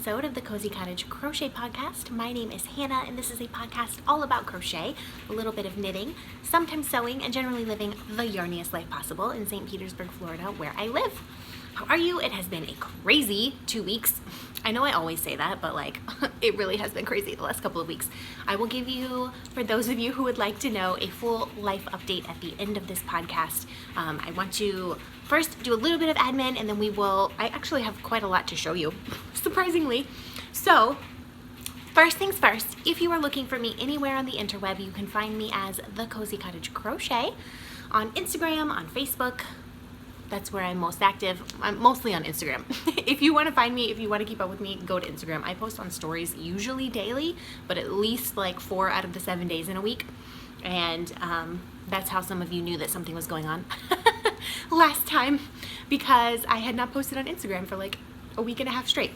episode of the Cozy Cottage Crochet Podcast. My name is Hannah, and this is a podcast all about crochet, a little bit of knitting, sometimes sewing, and generally living the yarniest life possible in St. Petersburg, Florida, where I live. How are you? It has been a crazy 2 weeks. I know I always say that, but it really has been crazy the last couple of weeks. I will give you, for those of you who would like to know, a full life update at the end of this podcast. I want to first do a little bit of admin, and then I actually have quite a lot to show you, surprisingly. So, first things first, if you are looking for me anywhere on the interweb, you can find me as The Cozy Cottage Crochet on Instagram, on Facebook. That's where I'm most active. I'm mostly on Instagram. If you want to find me, if you want to keep up with me, go to Instagram. I post on stories usually daily, but at least 4 out of the 7 days in a week. And that's how some of you knew that something was going on last time, because I had not posted on Instagram for a week and a half straight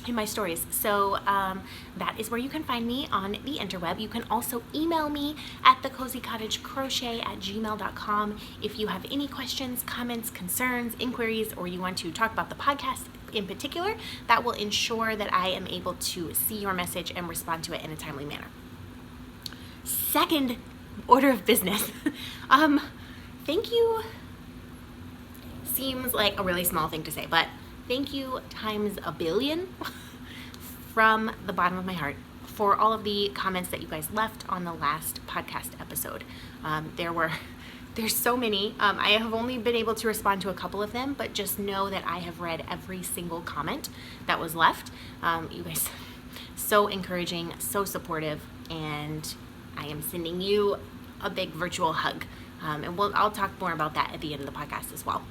in my stories. So that is where you can find me on the interweb. You can also email me at thecozycottagecrochet@gmail.com if you have any questions, comments, concerns, inquiries, or you want to talk about the podcast in particular. That will ensure that I am able to see your message and respond to it in a timely manner. Second order of business. Thank you seems like a really small thing to say, but thank you times a billion from the bottom of my heart for all of the comments that you guys left on the last podcast episode. There's so many. I have only been able to respond to a couple of them, but just know that I have read every single comment that was left. You guys, so encouraging, so supportive, and I am sending you a big virtual hug. And I'll talk more about that at the end of the podcast as well.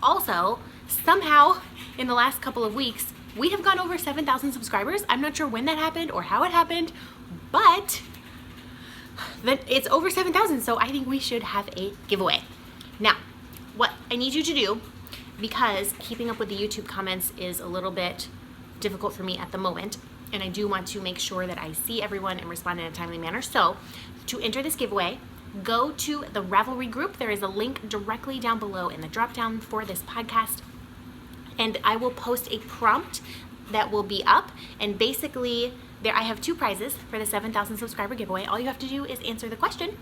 Also, somehow in the last couple of weeks, we have gone over 7,000 subscribers. I'm not sure when that happened or how it happened, but it's over 7,000, so I think we should have a giveaway. Now, what I need you to do, because keeping up with the YouTube comments is a little bit difficult for me at the moment, and I do want to make sure that I see everyone and respond in a timely manner. So, to enter this giveaway, go to the Ravelry group. There is a link directly down below in the drop down for this podcast, and I will post a prompt that will be up. And basically, I have 2 prizes for the 7,000 subscriber giveaway. All you have to do is answer the question,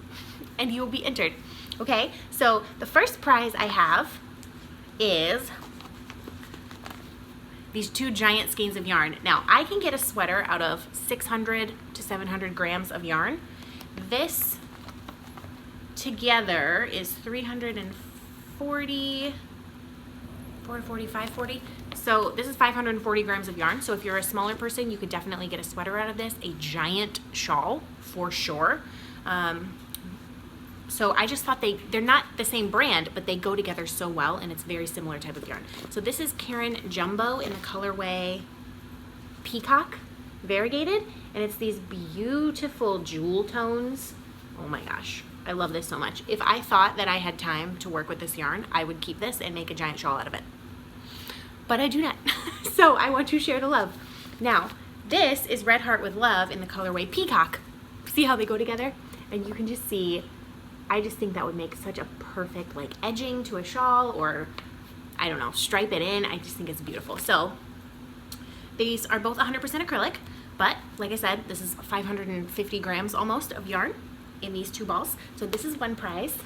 and you will be entered. Okay, so the first prize I have is these 2 giant skeins of yarn. Now, I can get a sweater out of 600 to 700 grams of yarn. This together is 340, 440, 540. So this is 540 grams of yarn. So if you're a smaller person, you could definitely get a sweater out of this, a giant shawl for sure. So I just thought they're not the same brand, but they go together so well, and it's very similar type of yarn. So this is Karen Jumbo in the colorway Peacock Variegated, and it's these beautiful jewel tones. Oh my gosh, I love this so much. If I thought that I had time to work with this yarn, I would keep this and make a giant shawl out of it. But I do not. So I want to share the love. Now, this is Red Heart with Love in the colorway Peacock. See how they go together? And you can just see, I just think that would make such a perfect edging to a shawl, or I don't know, stripe it in. I just think it's beautiful. So these are both 100% acrylic, but like I said, this is 550 grams almost of yarn in these 2 balls. So this is one prize.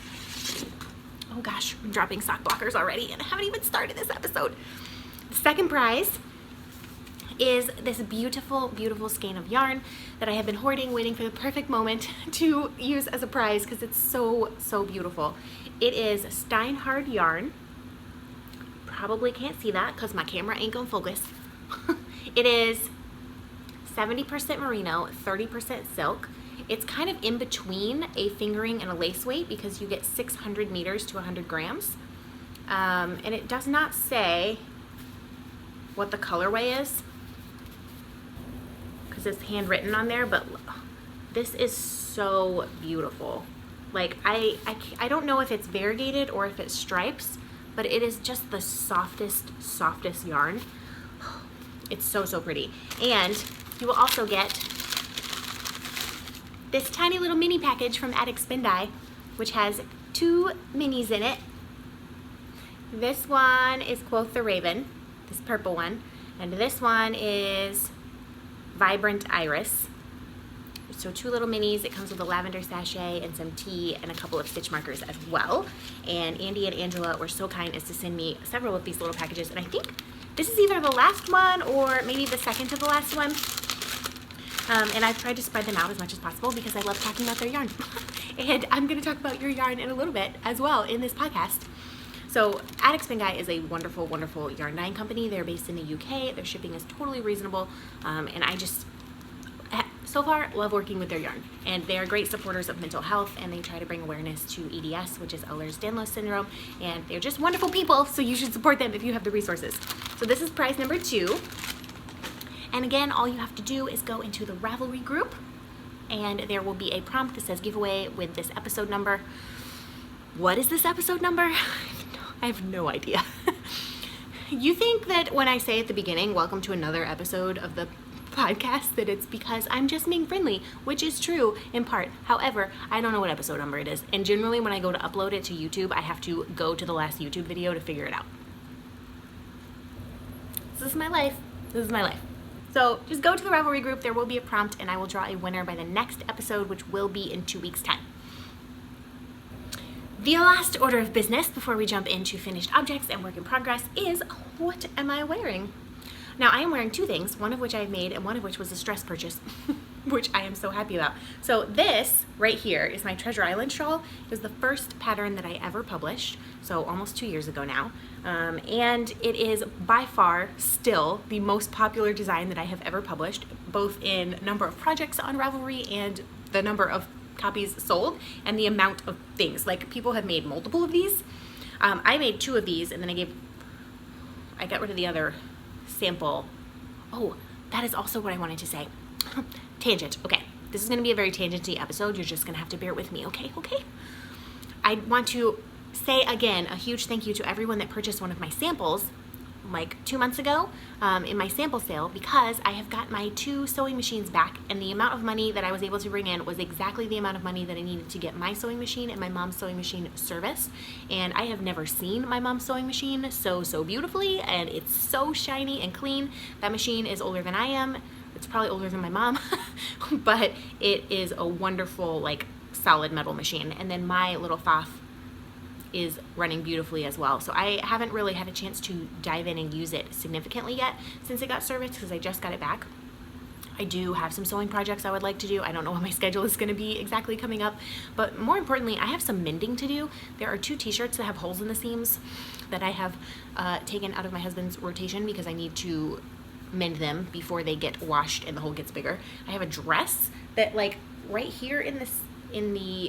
Oh gosh, I'm dropping sock blockers already, and I haven't even started this episode. The second prize is this beautiful, beautiful skein of yarn that I have been hoarding, waiting for the perfect moment to use as a prize, because it's so, so beautiful. It is Steinhard yarn. Probably can't see that because my camera ain't gonna focus. It is 70% merino, 30% silk. It's kind of in between a fingering and a lace weight, because you get 600 meters to 100 grams. And it does not say what the colorway is, because it's handwritten on there, but this is so beautiful. I don't know if it's variegated or if it's stripes, but it is just the softest yarn. It's so, so pretty. And you will also get this tiny little mini package from Attic Spin Dye, which has 2 minis in it. This one is Quoth the Raven, this purple one, And this one is Vibrant Iris. So 2 little minis. It comes with a lavender sachet and some tea and a couple of stitch markers as well. And Andy and Angela were so kind as to send me several of these little packages. And I think this is either the last one or maybe the second to the last one. And I've tried to spread them out as much as possible because I love talking about their yarn. And I'm going to talk about your yarn in a little bit as well in this podcast. So Attic Spin Guy is a wonderful, wonderful yarn dyeing company. They're based in the UK. Their shipping is totally reasonable. And I just, so far, love working with their yarn. And they are great supporters of mental health, and they try to bring awareness to EDS, which is Ehlers-Danlos syndrome. And they're just wonderful people, so you should support them if you have the resources. So this is prize number 2. And again, all you have to do is go into the Ravelry group, and there will be a prompt that says giveaway with this episode number. What is this episode number? I have no idea. You think that when I say at the beginning, welcome to another episode of the podcast, that it's because I'm just being friendly, which is true in part. However, I don't know what episode number it is. And generally when I go to upload it to YouTube, I have to go to the last YouTube video to figure it out. This is my life. This is my life. So just go to the Ravelry group. There will be a prompt, and I will draw a winner by the next episode, which will be in 2 weeks' time. The last order of business before we jump into finished objects and work in progress is, what am I wearing? Now, I am wearing 2 things, one of which I've made and one of which was a stress purchase, which I am so happy about. So this right here is my Treasure Island shawl. It was the first pattern that I ever published, so almost 2 years ago now. And it is by far still the most popular design that I have ever published, both in number of projects on Ravelry and the number of copies sold and the amount of things. Like, people have made multiple of these. I made 2 of these, and then I got rid of the other sample. Oh, that is also what I wanted to say. Tangent. Okay, this is going to be a very tangenty episode. You're just going to have to bear with me, okay? I want to say again a huge thank you to everyone that purchased one of my samples like 2 months ago in my sample sale, because I have got my 2 sewing machines back, and the amount of money that I was able to bring in was exactly the amount of money that I needed to get my sewing machine and my mom's sewing machine serviced. And I have never seen my mom's sewing machine so beautifully, and it's so shiny and clean. That machine is older than I am. It's probably older than my mom, but it is a wonderful, like, solid metal machine. And then my little Pfaff is running beautifully as well. So I haven't really had a chance to dive in and use it significantly yet since it got serviced, because I just got it back. I do have some sewing projects I would like to do. I don't know what my schedule is going to be exactly coming up, but more importantly, I have some mending to do. There are 2 t-shirts that have holes in the seams that I have taken out of my husband's rotation because I need to mend them before they get washed and the hole gets bigger. I have a dress that, like, right here in the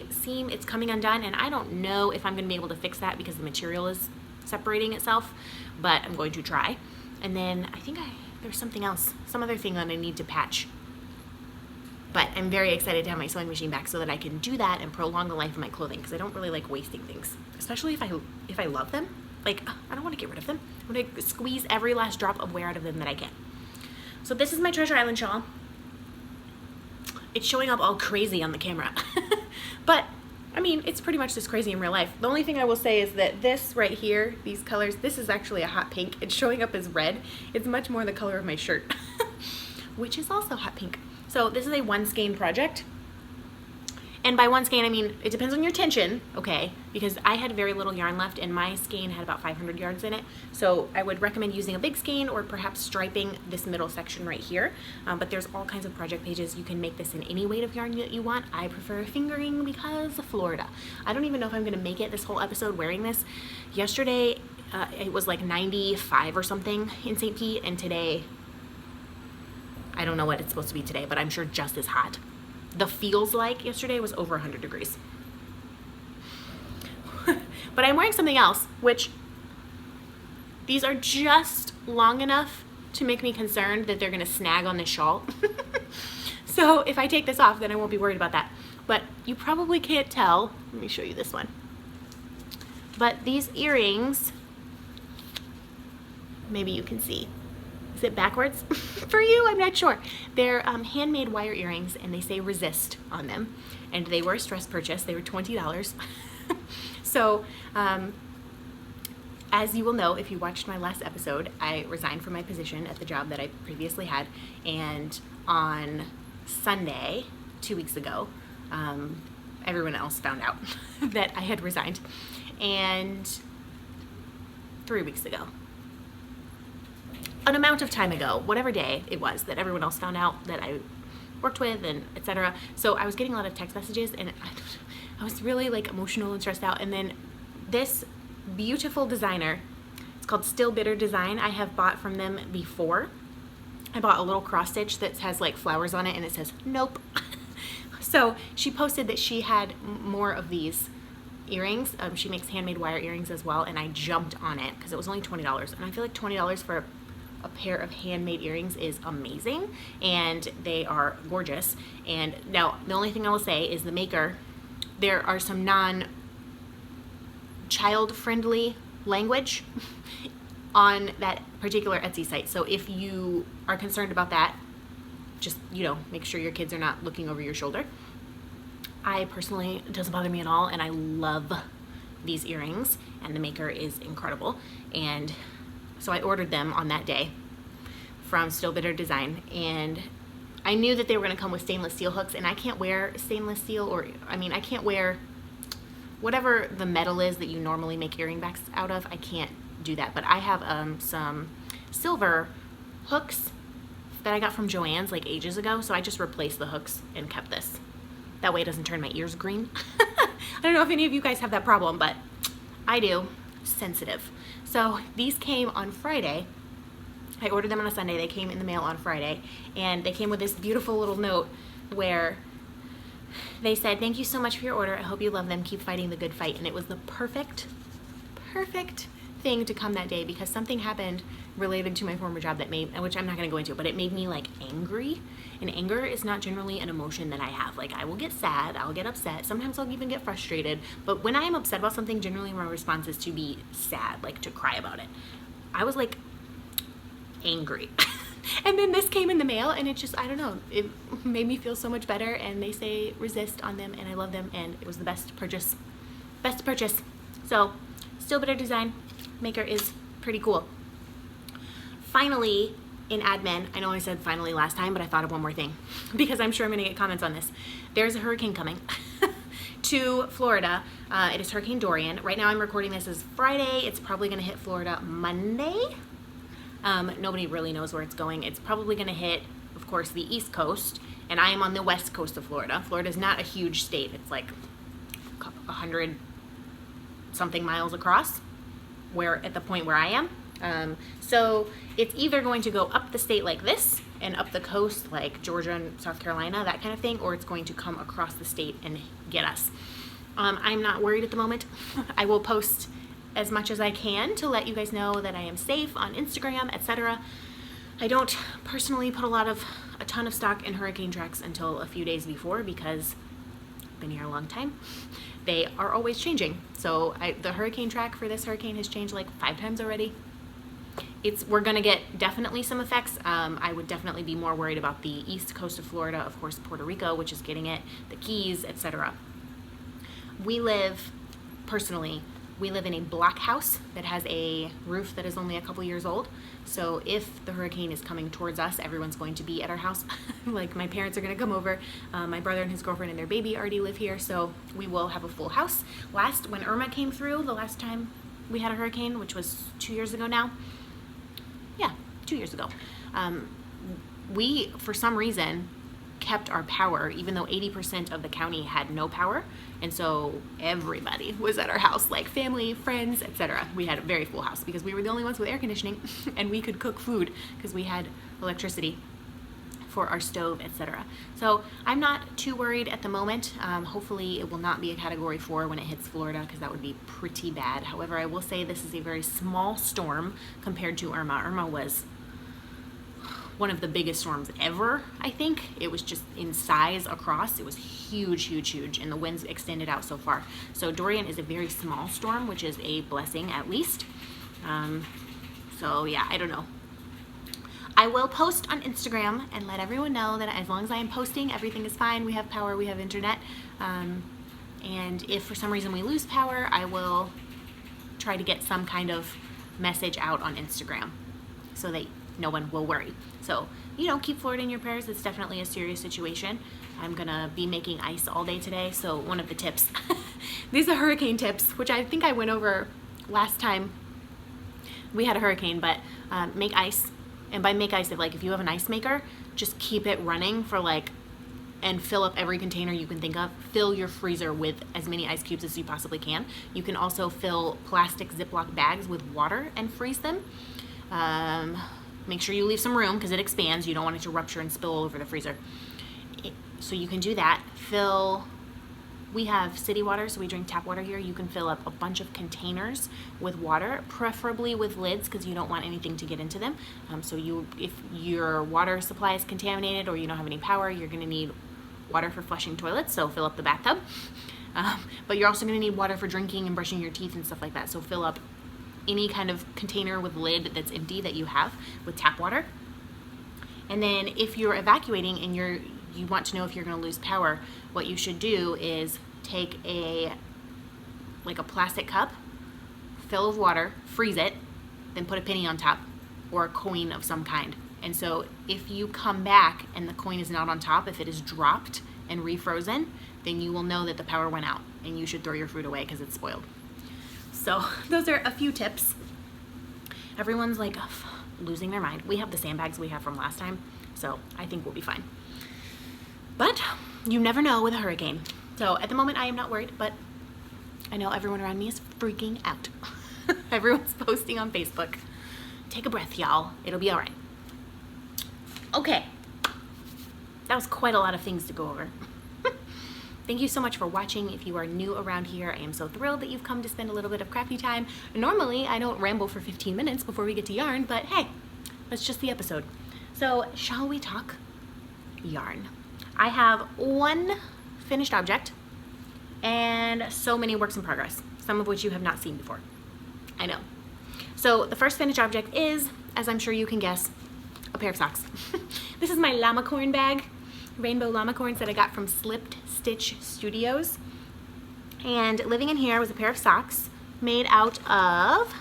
seam, it's coming undone, and I don't know if I'm going to be able to fix that because the material is separating itself, but I'm going to try. And then I think there's something else, some other thing that I need to patch. But I'm very excited to have my sewing machine back so that I can do that and prolong the life of my clothing, because I don't really like wasting things, especially if I love them. Like, I don't want to get rid of them. I want to squeeze every last drop of wear out of them that I can. So this is my Treasure Island shawl. It's showing up all crazy on the camera. But, I mean, it's pretty much just crazy in real life. The only thing I will say is that this right here, these colors, this is actually a hot pink. It's showing up as red. It's much more the color of my shirt, which is also hot pink. So this is a 1 skein project. And by 1 skein, I mean, it depends on your tension, okay? Because I had very little yarn left, and my skein had about 500 yards in it. So I would recommend using a big skein or perhaps striping this middle section right here. But there's all kinds of project pages. You can make this in any weight of yarn that you want. I prefer fingering because of Florida. I don't even know if I'm gonna make it this whole episode wearing this. Yesterday, it was like 95 or something in St. Pete, and today, I don't know what it's supposed to be today, but I'm sure just as hot. The feels like yesterday was over 100 degrees. But I'm wearing something else, which these are just long enough to make me concerned that they're gonna snag on this shawl. So if I take this off, then I won't be worried about that. But you probably can't tell. Let me show you this one. But these earrings, maybe you can see. Is it backwards for you? I'm not sure. They're handmade wire earrings, and they say resist on them. And they were a stress purchase. They were $20. So I as you will know if you watched my last episode, I resigned from my position at the job that I previously had, and on Sunday, 2 weeks ago, everyone else found out that I had resigned, and 3 weeks ago, an amount of time ago, whatever day it was that everyone else found out that I worked with and etc. So I was getting a lot of text messages, and I was really like emotional and stressed out. And then this beautiful designer, it's called Still Bitter Design. I have bought from them before. I bought a little cross stitch that has like flowers on it, and it says nope. So she posted that she had more of these earrings. She makes handmade wire earrings as well, and I jumped on it because it was only $20, and I feel like $20 for a pair of handmade earrings is amazing, and they are gorgeous. And now the only thing I will say is the maker, there are some non-child friendly language on that particular Etsy site, so if you are concerned about that, just, you know, make sure your kids are not looking over your shoulder. I personally, it doesn't bother me at all, and I love these earrings, and the maker is incredible. And so I ordered them on that day from Still Bitter Design, and I knew that they were going to come with stainless steel hooks, and I can't wear stainless steel, or I mean, I can't wear whatever the metal is that you normally make earring backs out of. I can't do that, but I have some silver hooks that I got from Joann's like ages ago, so I just replaced the hooks and kept this. That way it doesn't turn my ears green. I don't know if any of you guys have that problem, but I do. Sensitive. So these came on Friday. I ordered them on a Sunday. They came in the mail on Friday, and they came with this beautiful little note where they said, "Thank you so much for your order. I hope you love them. Keep fighting the good fight." And it was the perfect thing to come that day, because something happened related to my former job that made, which I'm not going to go into, but it made me like angry. And anger is not generally an emotion that I have. Like, I will get sad, I'll get upset, sometimes I'll even get frustrated, but when I am upset about something, generally my response is to be sad, like to cry about it. I was like angry. And then this came in the mail, and it just, I don't know, it made me feel so much better. And they say resist on them, and I love them, and it was the best purchase. So Still Bitter Design, maker is pretty cool. Finally, in admin, I know I said finally last time, but I thought of one more thing because I'm sure I'm going to get comments on this. There's a hurricane coming to Florida. It is Hurricane Dorian. Right now I'm recording this as Friday. It's probably going to hit Florida Monday. Nobody really knows where it's going. It's probably going to hit, of course, the East Coast, and I am on the west coast of Florida. Florida is not a huge state. It's like 100 something miles across, where at the point where I am. So it's either going to go up the state like this and up the coast like Georgia and South Carolina, that kind of thing, or it's going to come across the state and get us. I'm not worried at the moment. I will post as much as I can to let you guys know that I am safe on Instagram, etc. I don't personally put a ton of stock in hurricane tracks until a few days before, because I've been here a long time. They are always changing. So the hurricane track for this hurricane has changed like 5 times already. We're gonna get definitely some effects. I would definitely be more worried about the east coast of Florida, of course Puerto Rico, which is getting it, the Keys, etc. We live in a block house that has a roof that is only a couple years old. So if the hurricane is coming towards us, everyone's going to be at our house. Like, my parents are gonna come over. My brother and his girlfriend and their baby already live here, so we will have a full house. When Irma came through, the last time we had a hurricane, which was 2 years ago now. Yeah, 2 years ago. We, for some reason, kept our power, even though 80% of the county had no power. And so everybody was at our house, like family, friends, etc. We had a very full house because we were the only ones with air conditioning and we could cook food because we had electricity for our stove, etc. So I'm not too worried at the moment. Hopefully it will not be a Category 4 when it hits Florida, because that would be pretty bad. However, I will say this is a very small storm compared to Irma. Irma was one of the biggest storms ever, I think. It was just in size across. It was huge, huge, huge, and the winds extended out so far. So Dorian is a very small storm, which is a blessing at least. So yeah, I don't know. I will post on Instagram and let everyone know that as long as I am posting, everything is fine. We have power, we have internet. And if for some reason we lose power, I will try to get some kind of message out on Instagram so that no one will worry. So, you know, keep Florida in your prayers. It's definitely a serious situation. I'm gonna be making ice all day today, so one of the tips, these are hurricane tips, which I think I went over last time we had a hurricane, but make ice. And by make ice, if you have an ice maker, just keep it running for and fill up every container you can think of. Fill your freezer with as many ice cubes as you possibly can. You can also fill plastic Ziploc bags with water and freeze them. Make sure you leave some room because it expands. You don't want it to rupture and spill all over the freezer. So you can do that. We have city water, so we drink tap water here. You can fill up a bunch of containers with water, preferably with lids because you don't want anything to get into them. If your water supply is contaminated or you don't have any power, you're gonna need water for flushing toilets, so fill up the bathtub. But you're also gonna need water for drinking and brushing your teeth and stuff like that. So fill up any kind of container with lid that's empty that you have with tap water. And then if you're evacuating and you want to know if you're going to lose power, what you should do is take a plastic cup, fill with water, freeze it, then put a penny on top or a coin of some kind. And so if you come back and the coin is not on top, if it is dropped and refrozen, then you will know that the power went out and you should throw your fruit away because it's spoiled. So those are a few tips. Everyone's losing their mind. We have the sandbags we have from last time, so I think we'll be fine. But you never know with a hurricane. So at the moment I am not worried, but I know everyone around me is freaking out. Everyone's posting on Facebook. Take a breath, y'all. It'll be all right. Okay. That was quite a lot of things to go over. Thank you so much for watching. If you are new around here, I am so thrilled that you've come to spend a little bit of crafty time. Normally, I don't ramble for 15 minutes before we get to yarn, but hey, that's just the episode. So, shall we talk yarn? I have one finished object and so many works in progress, some of which you have not seen before. I know. So, the first finished object is, as I'm sure you can guess, a pair of socks. This is my llama corn bag. Rainbow llama corns that I got from Slipped Stitch Studios. And living in here was a pair of socks made out of,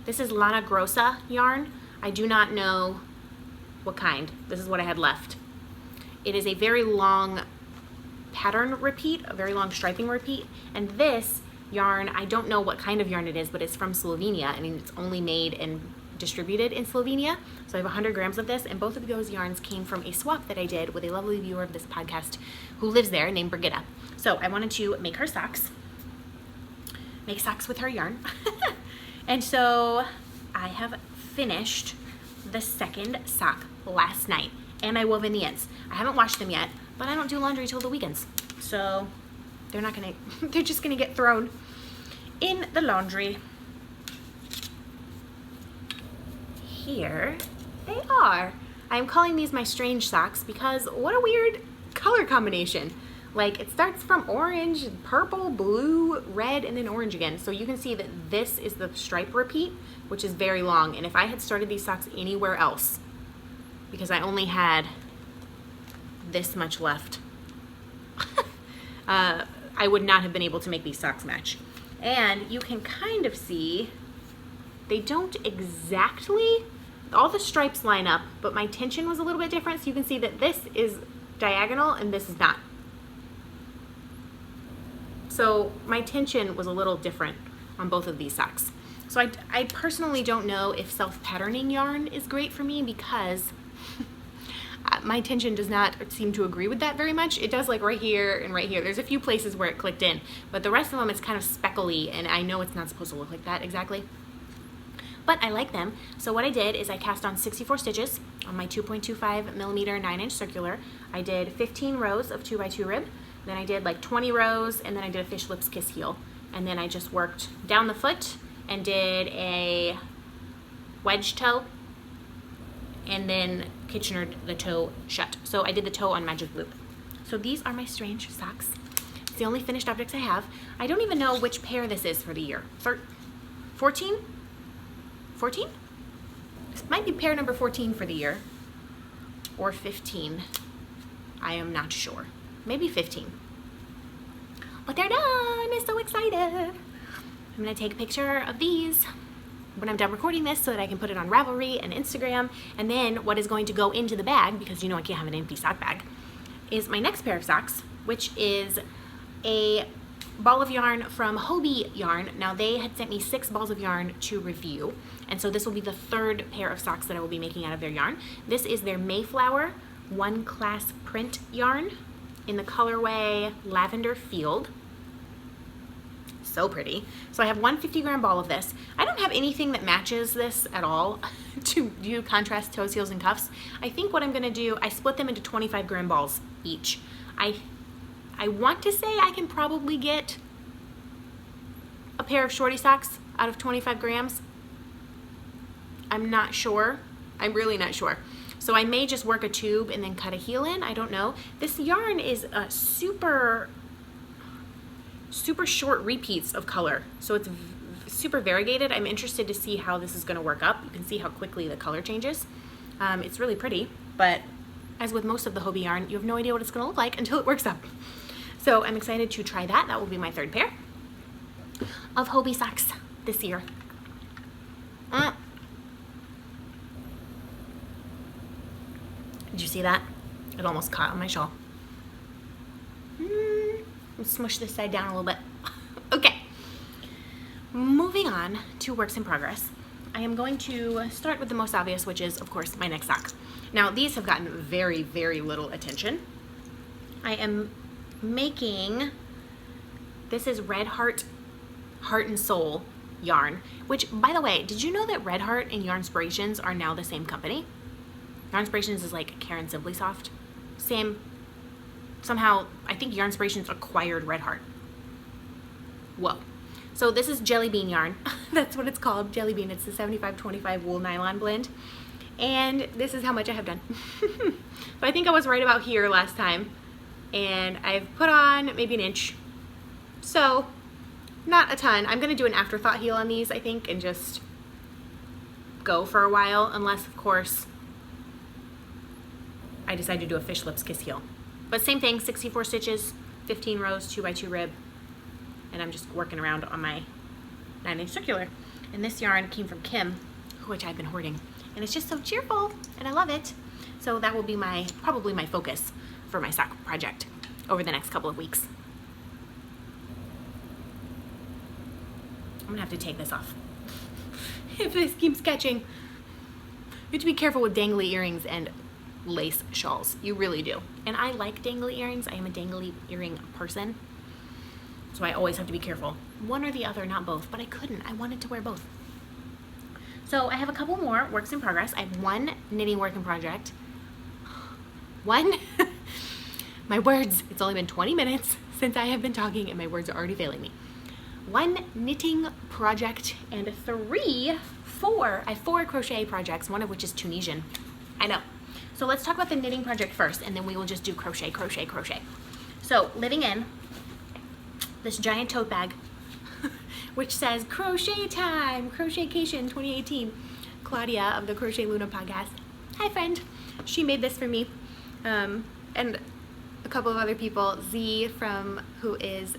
this is Lana Grossa yarn. I do not know what kind. This is what I had left. It is a very long pattern repeat, a very long striping repeat. And this yarn, I don't know what kind of yarn it is, but it's from Slovenia and it's only made and distributed in Slovenia. So I have 100 grams of this, and both of those yarns came from a swap that I did with a lovely viewer of this podcast who lives there named Brigitta. So I wanted to make her socks, make socks with her yarn. And so I have finished the second sock last night and I wove in the ends. I haven't washed them yet, but I don't do laundry till the weekends. So they're just gonna get thrown in the laundry. Here they are. I'm calling these my strange socks because what a weird color combination. It starts from orange, purple, blue, red, and then orange again. So you can see that this is the stripe repeat, which is very long. And if I had started these socks anywhere else, because I only had this much left, I would not have been able to make these socks match. And you can kind of see they don't exactly, all the stripes line up, but my tension was a little bit different. So you can see that this is diagonal and this is not. So my tension was a little different on both of these socks. So I personally don't know if self-patterning yarn is great for me because my tension does not seem to agree with that very much. It does right here and right here. There's a few places where it clicked in, but the rest of them it's kind of speckly and I know it's not supposed to look like that exactly. But I like them. So what I did is I cast on 64 stitches on my 2.25 millimeter 9-inch circular. I did 15 rows of 2x2 rib. Then I did 20 rows, and then I did a fish lips kiss heel. And then I just worked down the foot and did a wedge toe and then Kitchenered the toe shut. So I did the toe on magic loop. So these are my strange socks. It's the only finished objects I have. I don't even know which pair this is for the year. 14? 14? This might be pair number 14 for the year. Or 15. I am not sure. Maybe 15. But they're done! I'm so excited! I'm gonna take a picture of these when I'm done recording this so that I can put it on Ravelry and Instagram. And then what is going to go into the bag, because you know I can't have an empty sock bag, is my next pair of socks, which is a ball of yarn from Hobbii yarn. Now they had sent me 6 balls of yarn to review, and so this will be the 3rd pair of socks that I will be making out of their yarn. This is their Mayflower one class print yarn in the colorway Lavender Field. So pretty. So I have one 50-gram ball of this. I don't have anything that matches this at all to do contrast toes, heels, and cuffs. I think what I'm gonna do, I split them into 25-gram balls each. I want to say I can probably get a pair of shorty socks out of 25 grams. I'm not sure. I'm really not sure. So I may just work a tube and then cut a heel in. I don't know. This yarn is a super short repeats of color. So it's super variegated. I'm interested to see how this is going to work up. You can see how quickly the color changes. It's really pretty, but as with most of the Hobbii yarn, you have no idea what it's going to look like until it works up. So I'm excited to try that. That will be my 3rd pair of Hobbii socks this year. Did you see that? It almost caught on my shawl. Smush this side down a little bit. Okay, moving on to works in progress. I am going to start with the most obvious, which is, of course, my next sock. Now, these have gotten very, very little attention. I am making, this is Red Heart Heart and Soul yarn, which, by the way, did you know that Red Heart and Yarnspirations are now the same company? Yarnspirations is like Karen Simply Soft. Same, somehow, I think Yarnspirations acquired Red Heart. Whoa. So this is Jelly Bean yarn. That's what it's called, Jelly Bean. It's the 75-25 wool nylon blend. And this is how much I have done. But I think I was right about here last time. And I've put on maybe an inch. So, not a ton. I'm gonna do an afterthought heel on these, I think, and just go for a while, unless, of course, I decide to do a fish lips kiss heel. But same thing, 64 stitches, 15 rows, 2x2 rib, and I'm just working around on my 9-inch circular. And this yarn came from Kim, which I've been hoarding, and it's just so cheerful, and I love it. So that will be probably my focus for my sock project over the next couple of weeks. I'm gonna have to take this off if this keeps catching. You have to be careful with dangly earrings and lace shawls. You really do. And I like dangly earrings. I am a dangly earring person. So I always have to be careful. One or the other, not both. But I couldn't. I wanted to wear both. So I have a couple more works in progress. I have one knitting work in project. One. My words. It's only been 20 minutes since I have been talking and my words are already failing me. One knitting project and four. I have 4 crochet projects, one of which is Tunisian. I know. So let's talk about the knitting project first, and then we will just do crochet, crochet, crochet. So living in this giant tote bag, which says crochet time, crochetcation 2018. Claudia of the Crochet Luna podcast. Hi friend. She made this for me. And a couple of other people, Z who is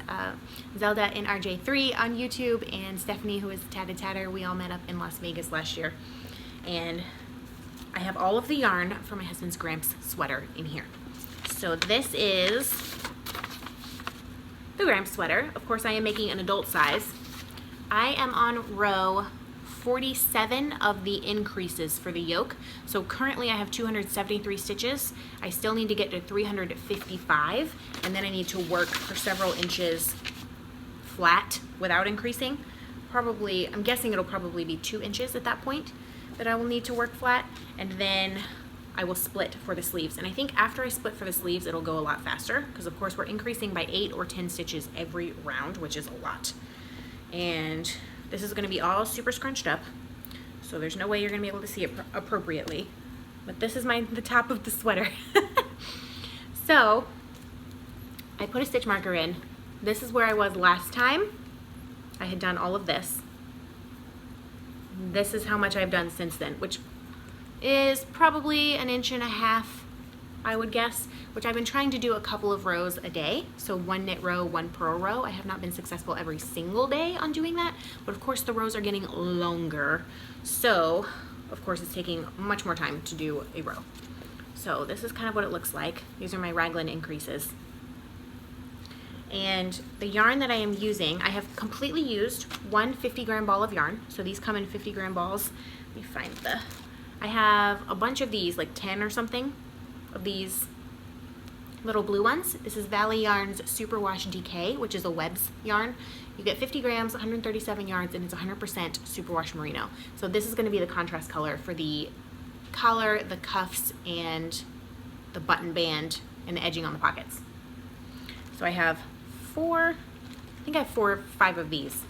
Zelda in RJ3 on YouTube, and Stephanie, who is Tatta Tatter. We all met up in Las Vegas last year. And I have all of the yarn for my husband's Gramps sweater in here. So this is the Gramps sweater. Of course, I am making an adult size. I am on row 47 of the increases for the yoke. So currently I have 273 stitches. I still need to get to 355, and then I need to work for several inches flat without increasing. Probably, I'm guessing it'll probably be 2 inches at that point that I will need to work flat, and then I will split for the sleeves. And I think after I split for the sleeves, it'll go a lot faster, because of course we're increasing by 8 or 10 stitches every round, which is a lot. And this is gonna be all super scrunched up, so there's no way you're gonna be able to see it appropriately. But this is the top of the sweater. So I put a stitch marker in. This is where I was last time. I had done all of this. This is how much I've done since then, which is probably 1.5 inches I would guess, which I've been trying to do a couple of rows a day. So 1 knit row, 1 purl row. I have not been successful every single day on doing that, but of course the rows are getting longer. So of course it's taking much more time to do a row. So this is kind of what it looks like. These are my raglan increases. And the yarn that I am using, I have completely used one 50-gram ball of yarn. So these come in 50-gram balls. Let me find I have a bunch of these, like 10 or something of these little blue ones. This is Valley Yarn's Superwash DK, which is a webs yarn. You get 50 grams, 137 yards, and it's 100% superwash merino. So this is gonna be the contrast color for the collar, the cuffs, and the button band and the edging on the pockets. So I have I think I have 4 or 5 of these.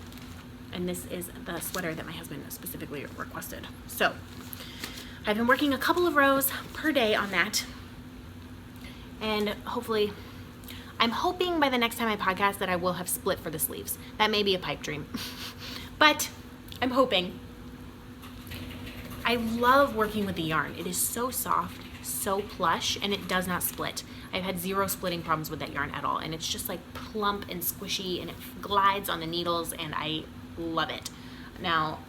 And this is the sweater that my husband specifically requested. So I've been working a couple of rows per day on that. And hopefully, I'm hoping by the next time I podcast that I will have split for the sleeves. That may be a pipe dream, but I'm hoping. I love working with the yarn. It is so soft, so plush, and it does not split. I've had 0 splitting problems with that yarn at all, and it's just like plump and squishy, and it glides on the needles, and I love it. Now,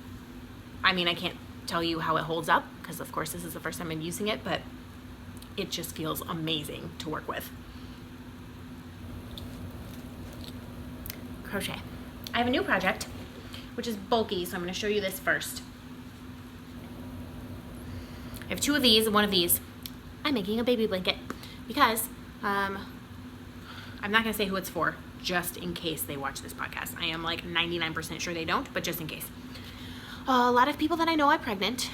I mean, I can't tell you how it holds up, because of course this is the first time I'm using it, but it just feels amazing to work with. Crochet. I have a new project, which is bulky, so I'm going to show you this first. I have 2 of these and 1 of these. I'm making a baby blanket because I'm not going to say who it's for, just in case they watch this podcast. I am like 99% sure they don't, but just in case. A lot of people that I know are pregnant,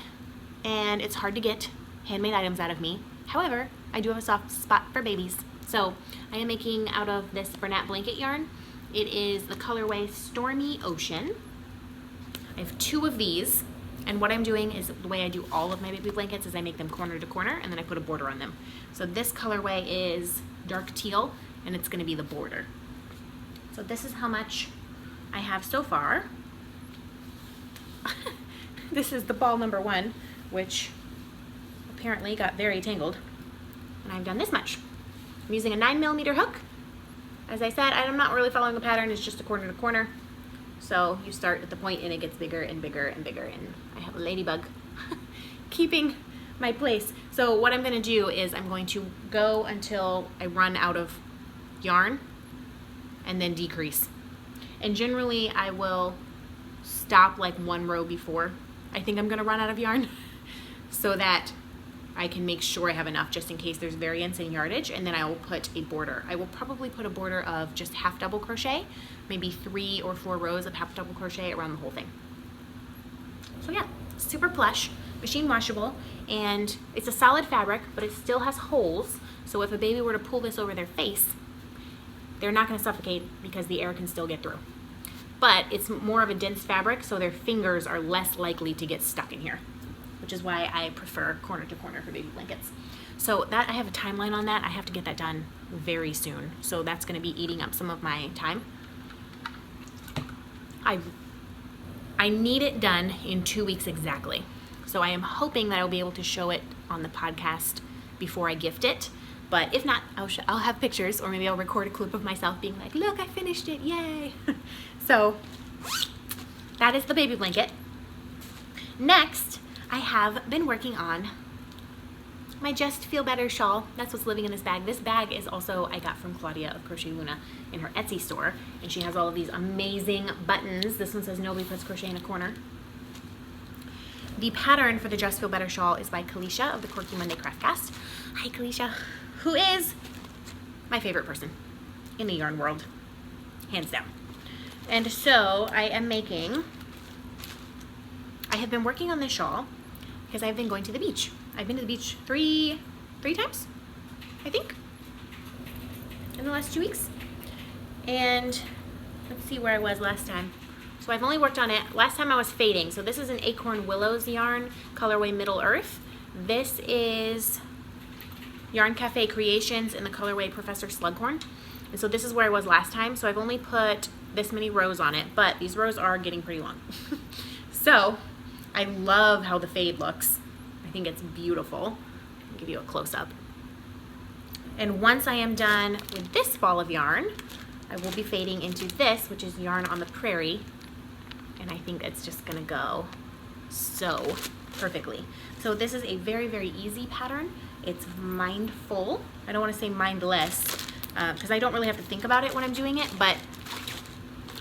and it's hard to get handmade items out of me. However, I do have a soft spot for babies. So I am making out of this Bernat blanket yarn. It is the colorway Stormy Ocean. I have 2 of these, and what I'm doing is the way I do all of my baby blankets is I make them corner to corner, and then I put a border on them. So this colorway is dark teal, and it's going to be the border. So this is how much I have so far. This is the ball number 1, which apparently got very tangled, and I've done this much. I'm using a 9mm hook. As I said, I'm not really following a pattern, it's just a corner to corner. So you start at the point and it gets bigger and bigger and bigger, and I have a ladybug keeping my place. So what I'm gonna do is I'm going to go until I run out of yarn and then decrease. And generally I will stop like 1 row before I think I'm gonna run out of yarn so that I can make sure I have enough just in case there's variance in yardage, and then I will put a border. I will probably put a border of just half double crochet, maybe 3 or 4 rows of half double crochet around the whole thing. So yeah, super plush, machine washable, and it's a solid fabric, but it still has holes. So if a baby were to pull this over their face, they're not gonna suffocate because the air can still get through. But it's more of a dense fabric, so their fingers are less likely to get stuck in here, which is why I prefer corner to corner for baby blankets. So that, I have a timeline on that. I have to get that done very soon. So that's gonna be eating up some of my time. I need it done in 2 weeks exactly. So I am hoping that I'll be able to show it on the podcast before I gift it. But if not, I'll have pictures, or maybe I'll record a clip of myself being like, look, I finished it, yay. So that is the baby blanket. Next, I have been working on my Just Feel Better shawl. That's what's living in this bag. This bag is also, I got from Claudia of Crochet Luna in her Etsy store, and she has all of these amazing buttons. This one says nobody puts crochet in a corner. The pattern for the Just Feel Better shawl is by Kalisha of the Quirky Monday Craft Cast. Hi Kalisha, who is my favorite person in the yarn world, hands down. And so I am making, I have been working on this shawl because I've been going to the beach. I've been to the beach three times, I think, in the last 2 weeks. And let's see where I was last time. So I've only worked on it, last time I was fading. So this is an Acorn Willows yarn, colorway Middle Earth. This is Yarn Cafe Creations in the colorway Professor Slughorn. And so this is where I was last time. So I've only put this many rows on it, but these rows are getting pretty long. So I love how the fade looks. I think it's beautiful. I'll give you a close-up. And once I am done with this ball of yarn, I will be fading into this, which is Yarn on the Prairie. And I think it's just gonna go so perfectly. So this is a very, very easy pattern. It's mindful. I don't wanna say mindless, because I don't really have to think about it when I'm doing it, but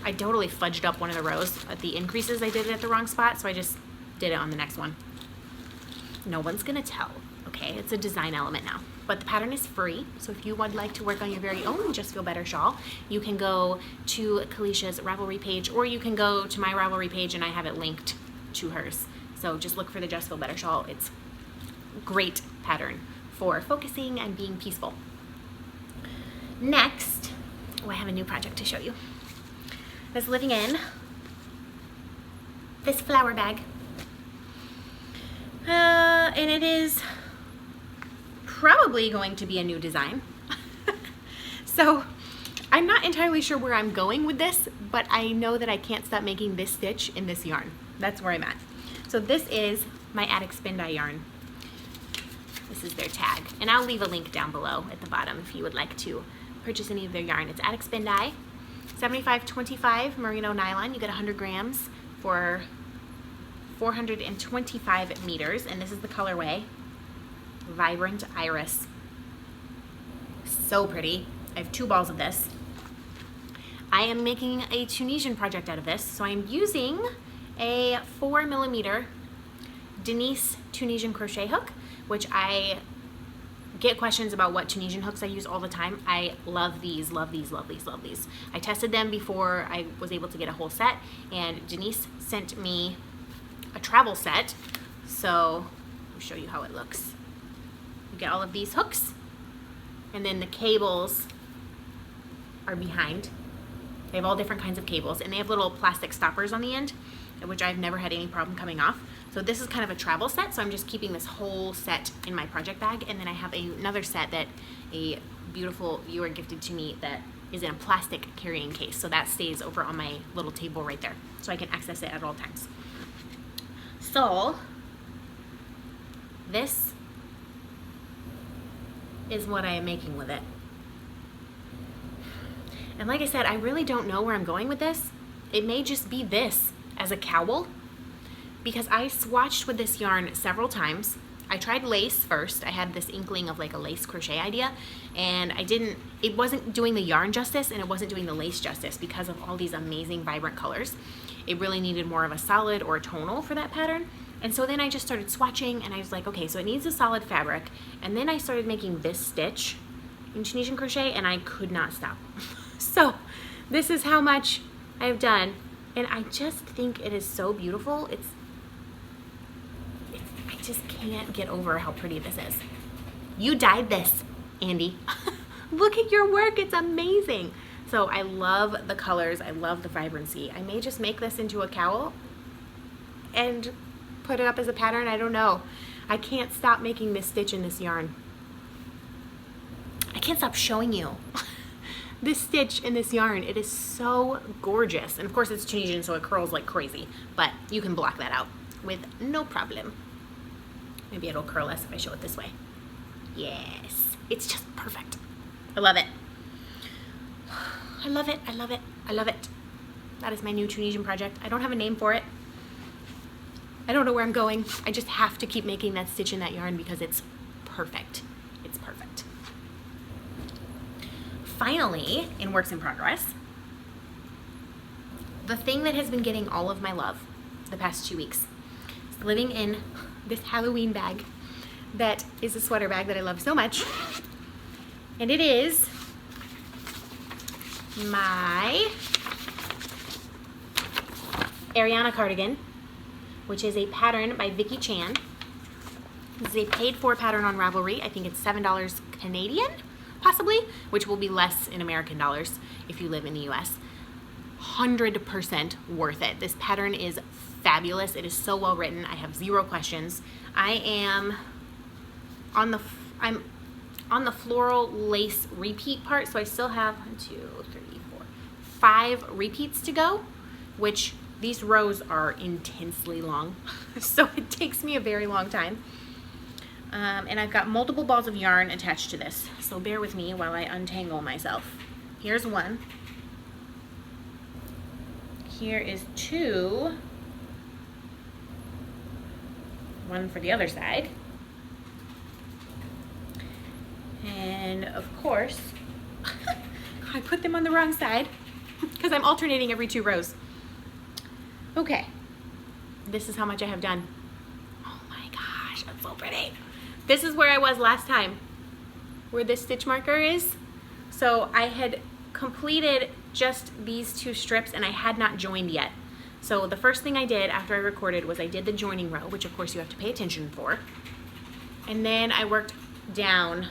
I totally fudged up one of the rows at the increases. I did it at the wrong spot, so I just did it on the next one. No one's gonna tell, okay? It's a design element now. But the pattern is free, so if you would like to work on your very own Just Feel Better shawl, you can go to Kalisha's Ravelry page, or you can go to my Ravelry page and I have it linked to hers. So just look for the Just Feel Better shawl. It's a great pattern for focusing and being peaceful. Next, I have a new project to show you. I was living in this flower bag. And it is probably going to be a new design. So I'm not entirely sure where I'm going with this, but I know that I can't stop making this stitch in this yarn. That's where I'm at. So this is my Attic Spin Dye yarn. This is their tag. And I'll leave a link down below at the bottom if you would like to purchase any of their yarn. It's Attic Spin Dye, 75/25 merino nylon. You get 100 grams for 425 meters, and this is the colorway Vibrant Iris. So pretty. I have 2 balls of this. I am making a Tunisian project out of this, so I'm using a 4mm Denise Tunisian crochet hook, which I get questions about what Tunisian hooks I use all the time. I love these, love these, love these, love these. I tested them before I was able to get a whole set, and Denise sent me a travel set, so I'll show you how it looks. You get all of these hooks, and then the cables are behind. They have all different kinds of cables, and they have little plastic stoppers on the end, which I've never had any problem coming off. So this is kind of a travel set, so I'm just keeping this whole set in my project bag, and then I have another set that a beautiful viewer gifted to me that is in a plastic carrying case, so that stays over on my little table right there, so I can access it at all times. So this is what I am making with it. And like I said, I really don't know where I'm going with this. It may just be this as a cowl, because I swatched with this yarn several times. I tried lace first. I had this inkling of like a lace crochet idea, and it wasn't doing the yarn justice, and it wasn't doing the lace justice because of all these amazing vibrant colors. It really needed more of a solid or a tonal for that pattern. And so then I just started swatching, and I was like, okay, so it needs a solid fabric. And then I started making this stitch in Tunisian crochet, and I could not stop. So this is how much I've done, and I just think it is so beautiful. I just can't get over how pretty this is. You dyed this, Andy. Look at your work, it's amazing. So I love the colors, I love the vibrancy. I may just make this into a cowl and put it up as a pattern, I don't know. I can't stop making this stitch in this yarn. I can't stop showing you this stitch in this yarn. It is so gorgeous. And of course it's Tunisian, so it curls like crazy, but you can block that out with no problem. Maybe it'll curl less if I show it this way. Yes, it's just perfect. I love it. I love it, I love it, I love it. That is my new Tunisian project. I don't have a name for it. I don't know where I'm going. I just have to keep making that stitch in that yarn because it's perfect. It's perfect. Finally, in works in progress, the thing that has been getting all of my love the past 2 weeks is living in this Halloween bag that is a sweater bag that I love so much. And it is my Ariana Cardigan, which is a pattern by Vicky Chan. This is a paid for pattern on Ravelry. I think it's $7 Canadian, possibly, which will be less in American dollars if you live in the US. 100% worth it. This pattern is fabulous. It is so well written. I have 0 questions. I'm on the floral lace repeat part, so I still have 1, 2, 3, 4, 5 repeats to go, which these rows are intensely long, so it takes me a very long time. And I've got multiple balls of yarn attached to this, so bear with me while I untangle myself. Here's one. Here is two. One for the other side. And of course, I put them on the wrong side because I'm alternating every 2 rows. Okay, this is how much I have done. Oh my gosh, that's so pretty. This is where I was last time, where this stitch marker is. So I had completed just these 2 strips and I had not joined yet. So the first thing I did after I recorded was I did the joining row, which of course you have to pay attention for. And then I worked down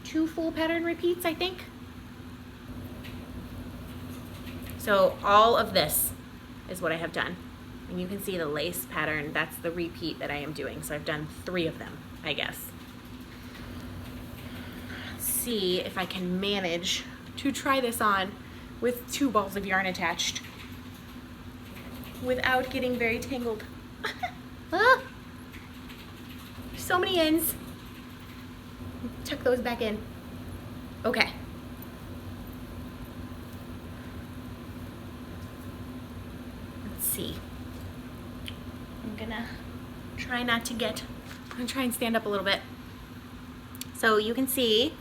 2 full pattern repeats, I think. So all of this is what I have done. And you can see the lace pattern, that's the repeat that I am doing. So I've done 3 of them, I guess. Let's see if I can manage to try this on with 2 balls of yarn attached without getting very tangled. Ah, so many ends. Tuck those back in. Okay. Let's see. I'm gonna try not to get, I'm gonna try and stand up a little bit. So you can see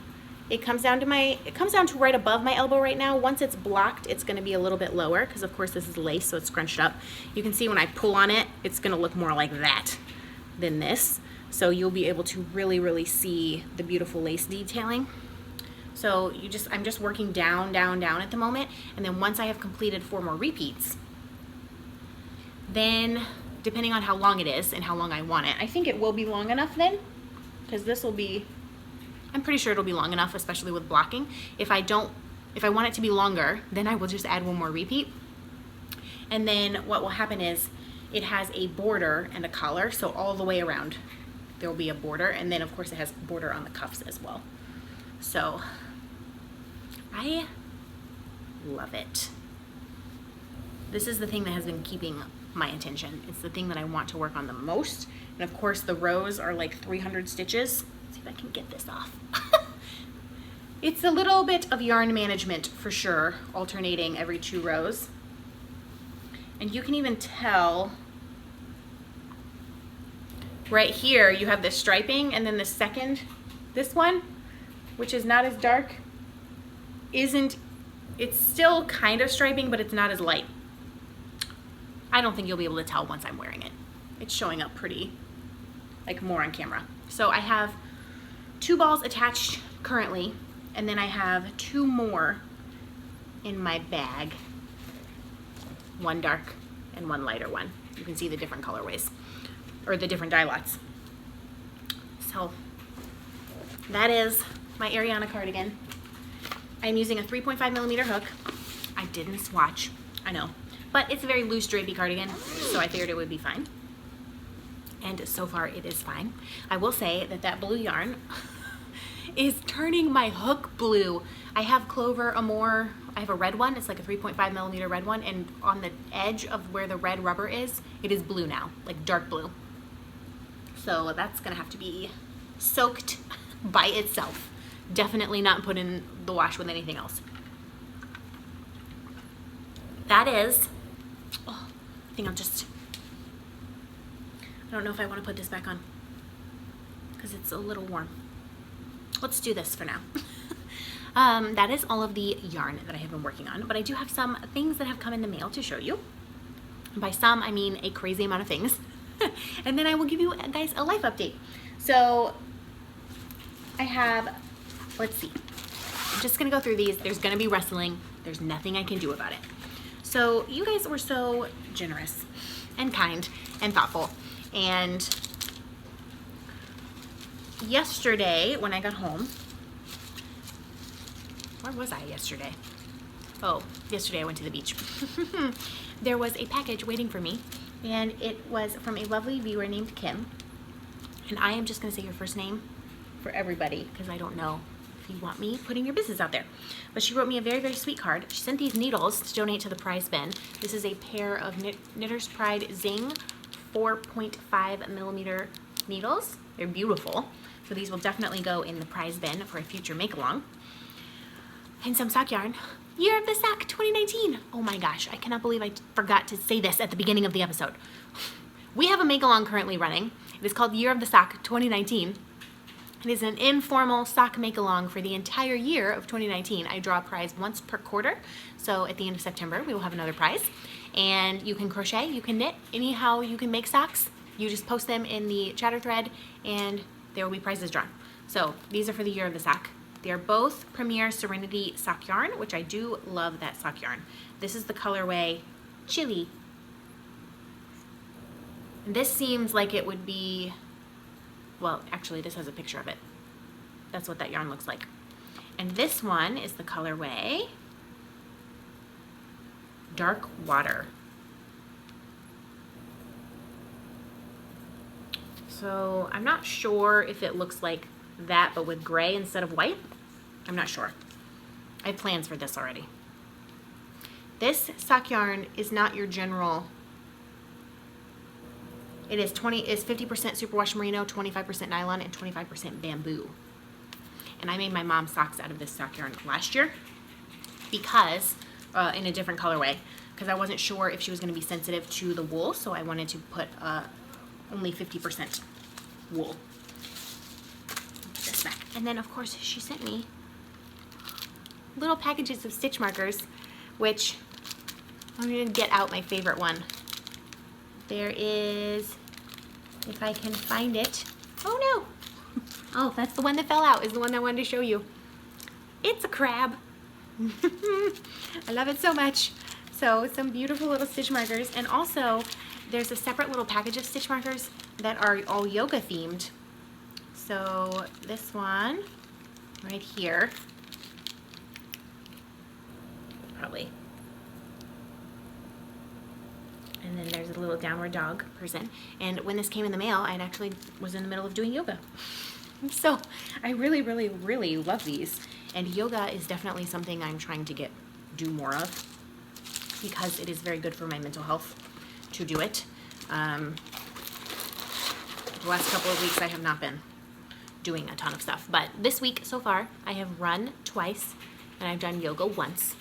it comes down to right above my elbow right now. Once it's blocked, it's gonna be a little bit lower because of course this is lace, so it's scrunched up. You can see when I pull on it, it's gonna look more like that than this. So you'll be able to really, really see the beautiful lace detailing. So I'm just working down, down, down at the moment. And then once I have completed 4 more repeats, then depending on how long it is and how long I want it, I think it will be long enough then, because this will be, I'm pretty sure it'll be long enough, especially with blocking. If I want it to be longer, then I will just add 1 more repeat. And then what will happen is it has a border and a collar, so all the way around there will be a border, and then of course it has border on the cuffs as well. So I love it. This is the thing that has been keeping my attention. It's the thing that I want to work on the most. And of course the rows are like 300 stitches. Let's see if I can get this off. It's a little bit of yarn management for sure, alternating every 2 rows. And you can even tell right here you have this striping, and then the second, this one, which is not as dark, it's still kind of striping, but it's not as light. I don't think you'll be able to tell once I'm wearing it. It's showing up pretty, like more on camera. So I have 2 balls attached currently, and then I have 2 more in my bag. 1 dark and 1 lighter one. You can see the different colorways, or the different dye lots. So that is my Ariana cardigan. I'm using a 3.5mm hook. I didn't swatch, I know, but it's a very loose drapey cardigan, so I figured it would be fine. And so far it is fine. I will say that that blue yarn is turning my hook blue. I have Clover Amore, I have a red one, it's like a 3.5mm red one, and on the edge of where the red rubber is, it is blue now, like dark blue. So that's gonna have to be soaked by itself. Definitely not put in the wash with anything else. That is, oh, I think I don't know if I want to put this back on because it's a little warm. Let's do this for now. That is all of the yarn that I have been working on, but I do have some things that have come in the mail to show you. And by some, I mean a crazy amount of things. And then I will give you guys a life update. So I have, let's see, I'm just gonna go through these. There's gonna be rustling. There's nothing I can do about it. So you guys were so generous and kind and thoughtful. And yesterday when I got home, where was I yesterday? Oh, yesterday I went to the beach. There was a package waiting for me, and it was from a lovely viewer named Kim. And I am just gonna say your first name for everybody because I don't know if you want me putting your business out there. But she wrote me a very, very sweet card. She sent these needles to donate to the prize bin. This is a pair of Knitter's Pride Zing 4.5mm needles. They're beautiful. So these will definitely go in the prize bin for a future make-along. And some sock yarn. Year of the Sock 2019. Oh my gosh, I cannot believe I forgot to say this at the beginning of the episode. We have a make-along currently running. It is called Year of the Sock 2019. It is an informal sock make-along for the entire year of 2019. I draw a prize once per quarter. So at the end of September, we will have another prize. And you can crochet, you can knit, anyhow you can make socks. You just post them in the chatter thread and there will be prizes drawn. So these are for the Year of the Sock. They are both Premier Serenity sock yarn, which I do love that sock yarn. This is the colorway Chili. And this seems like it would be, well, actually this has a picture of it. That's what that yarn looks like. And this one is the colorway Dark Water. So I'm not sure if it looks like that, but with gray instead of white. I'm not sure. I have plans for this already. This sock yarn is not your general. It is 50% superwash merino, 25% nylon, and 25% bamboo. And I made my mom socks out of this sock yarn last year because, in a different colorway, because I wasn't sure if she was going to be sensitive to the wool, so I wanted to put only 50% wool. Put this back. And then, of course, she sent me little packages of stitch markers, which I'm going to get out my favorite one. There is, if I can find it. Oh no! Oh, that's the one that fell out, is the one I wanted to show you. It's a crab. I love it so much. So some beautiful little stitch markers, and also there's a separate little package of stitch markers that are all yoga themed. So this one right here, probably. And then there's a little downward dog person. And when this came in the mail, I actually was in the middle of doing yoga. So I really, really, really love these. And yoga is definitely something I'm trying to do more of because it is very good for my mental health to do it. The last couple of weeks I have not been doing a ton of stuff. But this week so far, I have run twice and I've done yoga once.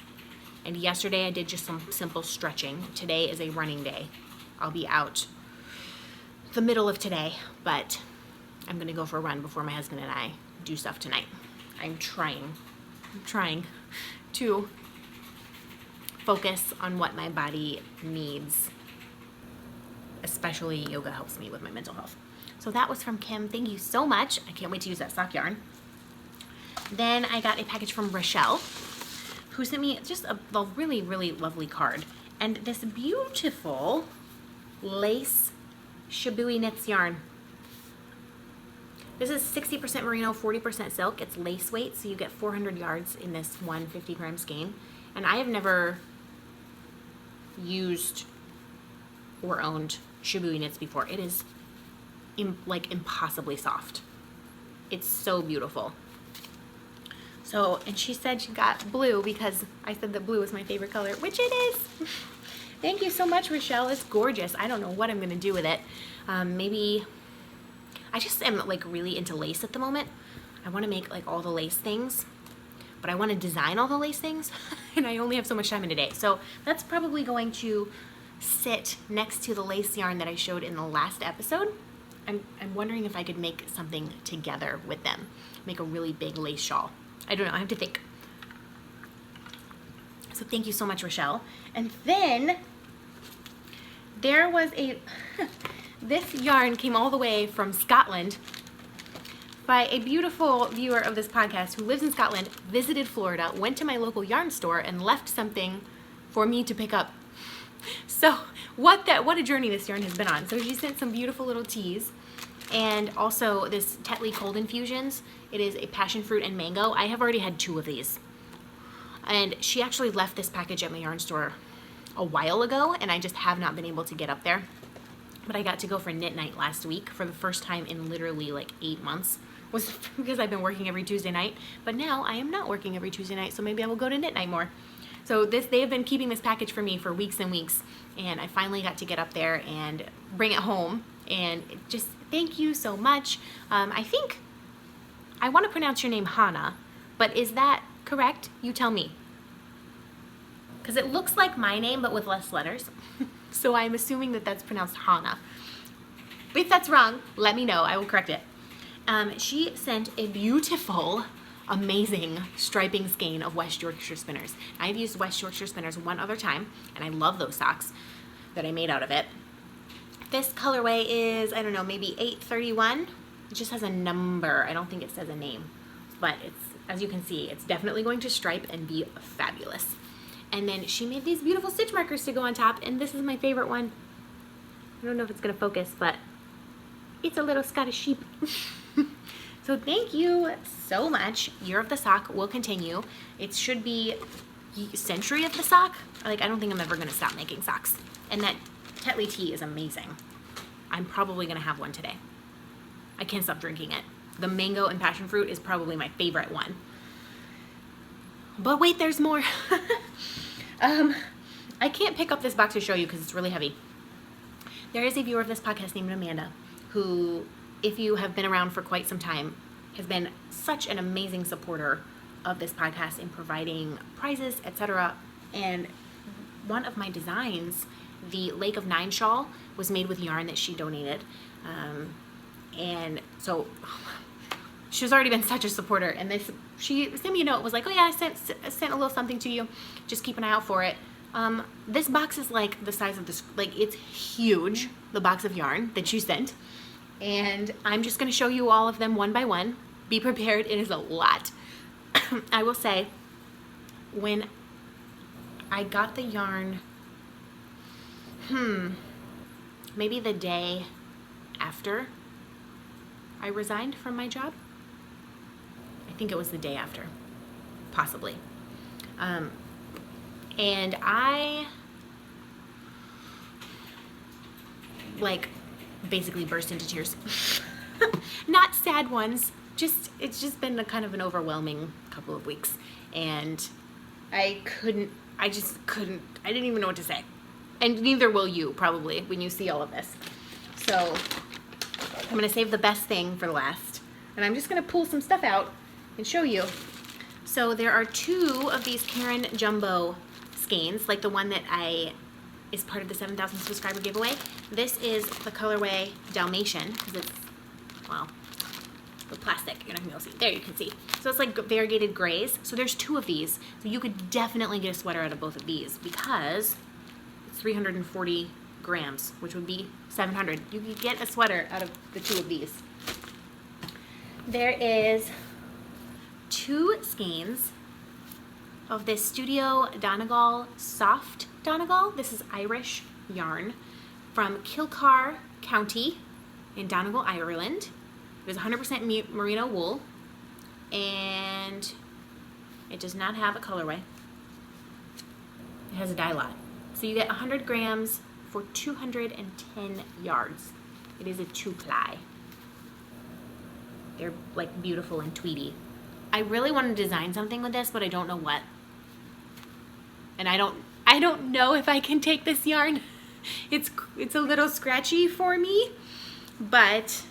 And yesterday I did just some simple stretching. Today is a running day. I'll be out the middle of today, but I'm gonna go for a run before my husband and I do stuff tonight. I'm trying to focus on what my body needs. Especially yoga helps me with my mental health. So that was from Kim. Thank you so much. I can't wait to use that sock yarn. Then I got a package from Rochelle, who sent me just a really, really lovely card. And this beautiful lace Hobbii knits yarn. This is 60% merino, 40% silk. It's lace weight, so you get 400 yards in this 150-gram skein. And I have never used or owned Hobbii knits before. It is like impossibly soft. It's so beautiful. So, and she said she got blue because I said that blue is my favorite color, which it is. Thank you so much, Rochelle. It's gorgeous. I don't know what I'm gonna do with it. Maybe, I just am like really into lace at the moment. I wanna make like all the lace things, but I wanna design all the lace things and I only have so much time in a day. So that's probably going to sit next to the lace yarn that I showed in the last episode. I'm wondering if I could make something together with them. Make a really big lace shawl. I don't know, I have to think. So thank you so much, Rochelle. And then there was this yarn came all the way from Scotland by a beautiful viewer of this podcast who lives in Scotland, visited Florida, went to my local yarn store and left something for me to pick up. So what a journey this yarn has been on. So she sent some beautiful little teas and also this Tetley Cold Infusions. It is a passion fruit and mango. I have already had 2 of these. And she actually left this package at my yarn store a while ago and I just have not been able to get up there. But I got to go for knit night last week for the first time in literally like 8 months. Was because I've been working every Tuesday night, but now I am not working every Tuesday night, so maybe I will go to knit night more. So they have been keeping this package for me for weeks and weeks, and I finally got to get up there and bring it home, and thank you so much. I think I want to pronounce your name Hannah, but is that correct? You tell me. Because it looks like my name, but with less letters. So I'm assuming that that's pronounced Hannah. If that's wrong, let me know. I will correct it. She sent a beautiful, amazing striping skein of West Yorkshire spinners. I've used West Yorkshire spinners one other time, and I love those socks that I made out of it. This colorway is, I don't know, maybe 831. It just has a number. I don't think it says a name, but it's, as you can see, it's definitely going to stripe and be fabulous. And then she made these beautiful stitch markers to go on top, and this is my favorite one. I don't know if it's gonna focus, but it's a little Scottish sheep. So thank you so much. Year of the Sock will continue. It should be Century of the Sock. Like, I don't think I'm ever gonna stop making socks. And that Tetley tea is amazing. I'm probably gonna have one today. I can't stop drinking it. The mango and passion fruit is probably my favorite one. But wait, there's more. I can't pick up this box to show you because it's really heavy. There is a viewer of this podcast named Amanda who, if you have been around for quite some time, has been such an amazing supporter of this podcast in providing prizes, etc. And one of my designs, the Lake of Nine shawl, was made with yarn that she donated. And so she's already been such a supporter, and she sent me a note, was like, oh yeah, I sent a little something to you, just keep an eye out for it. This box is like the size of this, like, it's huge, the box of yarn that she sent, and I'm just gonna show you all of them one by one. Be prepared, it is a lot. I will say, when I got the yarn, maybe the day after I resigned from my job. I think it was the day after, possibly. And I, like, basically burst into tears. Not sad ones, it's just been a kind of an overwhelming couple of weeks. And I didn't even know what to say. And neither will you, probably, when you see all of this. So I'm gonna save the best thing for last. And I'm just gonna pull some stuff out and show you. So there are two of these Karen Jumbo skeins, like the one that is part of the 7,000 subscriber giveaway. This is the colorway Dalmatian, because it's, well, the plastic, you're not gonna be able to see. There, you can see. So it's like variegated grays. So there's two of these. So you could definitely get a sweater out of both of these because it's 340 grams, which would be 700. You could get a sweater out of the two of these. There is two skeins of this Studio Donegal Soft Donegal. This is Irish yarn from Kilcar County in Donegal, Ireland. It is 100% merino wool, and it does not have a colorway. It has a dye lot. So you get 100 grams for 210 yards. It is a 2-ply. They're like beautiful and tweedy. I really want to design something with this, but I don't know what. And I don't know if I can take this yarn. It's a little scratchy for me, but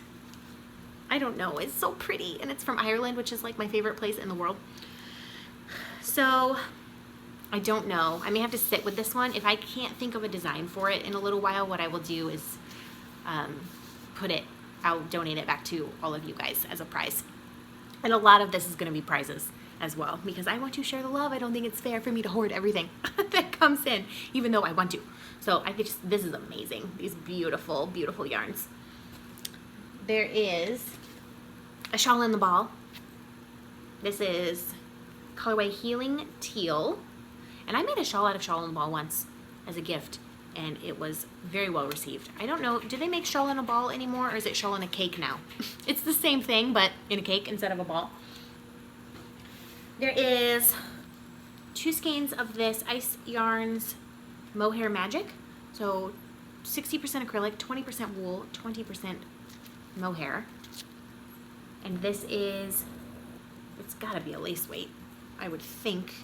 I don't know. It's so pretty, and it's from Ireland, which is like my favorite place in the world. So I don't know. I may have to sit with this one. If I can't think of a design for it in a little while, what I will do is I'll donate it back to all of you guys as a prize. And a lot of this is going to be prizes as well, because I want to share the love. I don't think it's fair for me to hoard everything that comes in, even though I want to. So this is amazing. These beautiful, beautiful yarns. There is a shawl in the ball. This is colorway Healing Teal. And I made a shawl out of shawl in the ball once as a gift, and it was very well received. I don't know, do they make shawl in a ball anymore, or is it shawl in a cake now? It's the same thing, but in a cake instead of a ball. There is two skeins of this Ice Yarns Mohair Magic. So 60% acrylic, 20% wool, 20% mohair. And this is, it's gotta be a lace weight, I would think.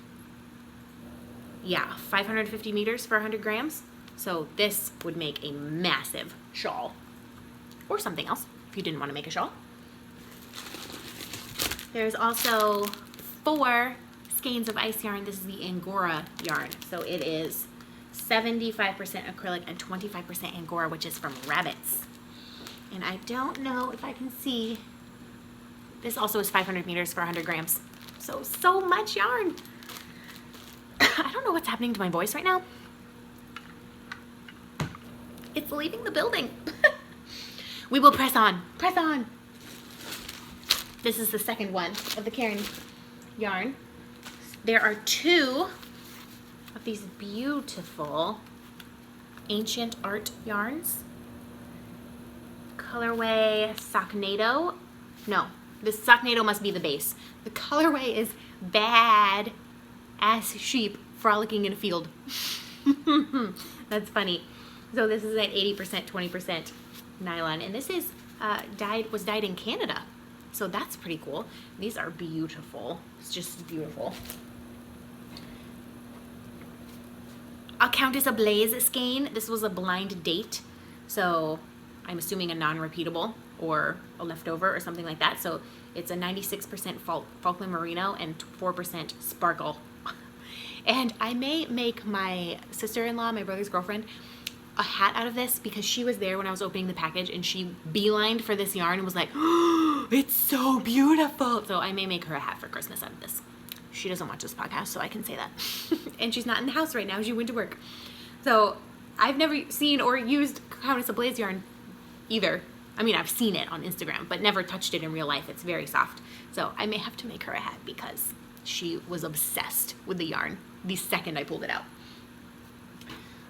Yeah, 550 meters for 100 grams. So this would make a massive shawl or something else. if you didn't want to make a shawl. There's also 4 skeins of ice yarn. This is the Angora yarn. So it is 75% acrylic and 25% Angora, which is from rabbits. And I don't know if I can see. This also is 500 meters for 100 grams. So much yarn. I don't know what's happening to my voice right now. It's leaving the building. We will press on. Press on. This is the second one of the Karen yarn. There are 2 of these beautiful ancient art yarns. Colorway Socknado. No, this Socknado must be the base. The colorway is Bad Ass Sheep Frolicking in a Field. That's funny. So this is at 80%, 20% nylon, and this is was dyed in Canada. So that's pretty cool. These are beautiful. It's just beautiful. A Countess Ablaze skein. This was a blind date, so I'm assuming a non-repeatable or a leftover or something like that. So it's a 96% Falkland Merino and 4% Sparkle. And I may make my sister-in-law, my brother's girlfriend, a hat out of this because she was there when I was opening the package and she beelined for this yarn and was like, oh, it's so beautiful. So I may make her a hat for Christmas out of this. She doesn't watch this podcast, so I can say that. And she's not in the house right now. She went to work. So I've never seen or used Countess Ablaze yarn either. I mean, I've seen it on Instagram, but never touched it in real life. It's very soft. So I may have to make her a hat because she was obsessed with the yarn the second I pulled it out.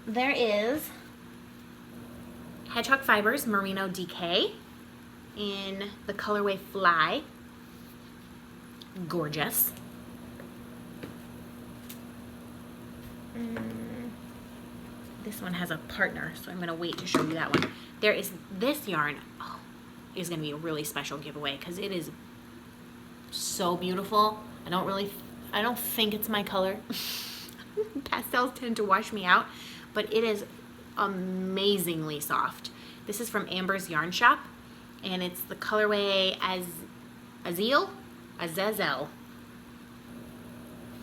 There is Hedgehog Fibers Merino DK in the colorway Fly. Gorgeous. This one has a partner, so I'm going to wait to show you that one. There is this yarn. Oh, it is going to be a really special giveaway because it is so beautiful. I don't think it's my color. Pastels tend to wash me out, but it is amazingly soft. This is from Amber's Yarn Shop, and it's the colorway Azazel.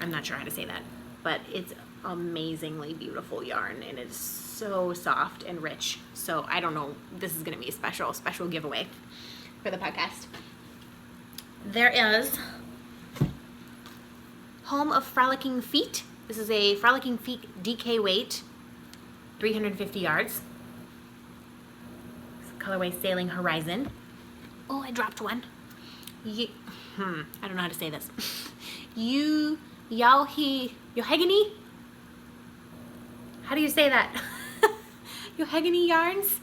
I'm not sure how to say that, but it's amazingly beautiful yarn, and it's so soft and rich. So I don't know, this is going to be a special giveaway for the podcast. There is Home of Frolicking Feet. This is a Frolicking Feet DK weight, 350 yards. Colorway Sailing Horizon. Oh, I dropped one. I don't know how to say this. Yohegany? How do you say that? Yohegany yarns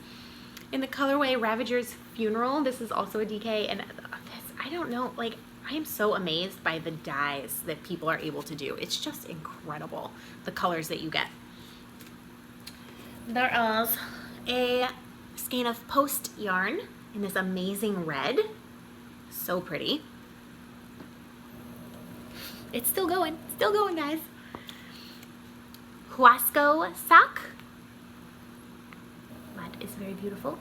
in the colorway Ravager's Funeral. This is also a DK, and this, I don't know, like, I am so amazed by the dyes that people are able to do. It's just incredible, the colors that you get. There is a skein of Post yarn in this amazing red. So pretty. It's still going, guys. Huasco sock. That is very beautiful.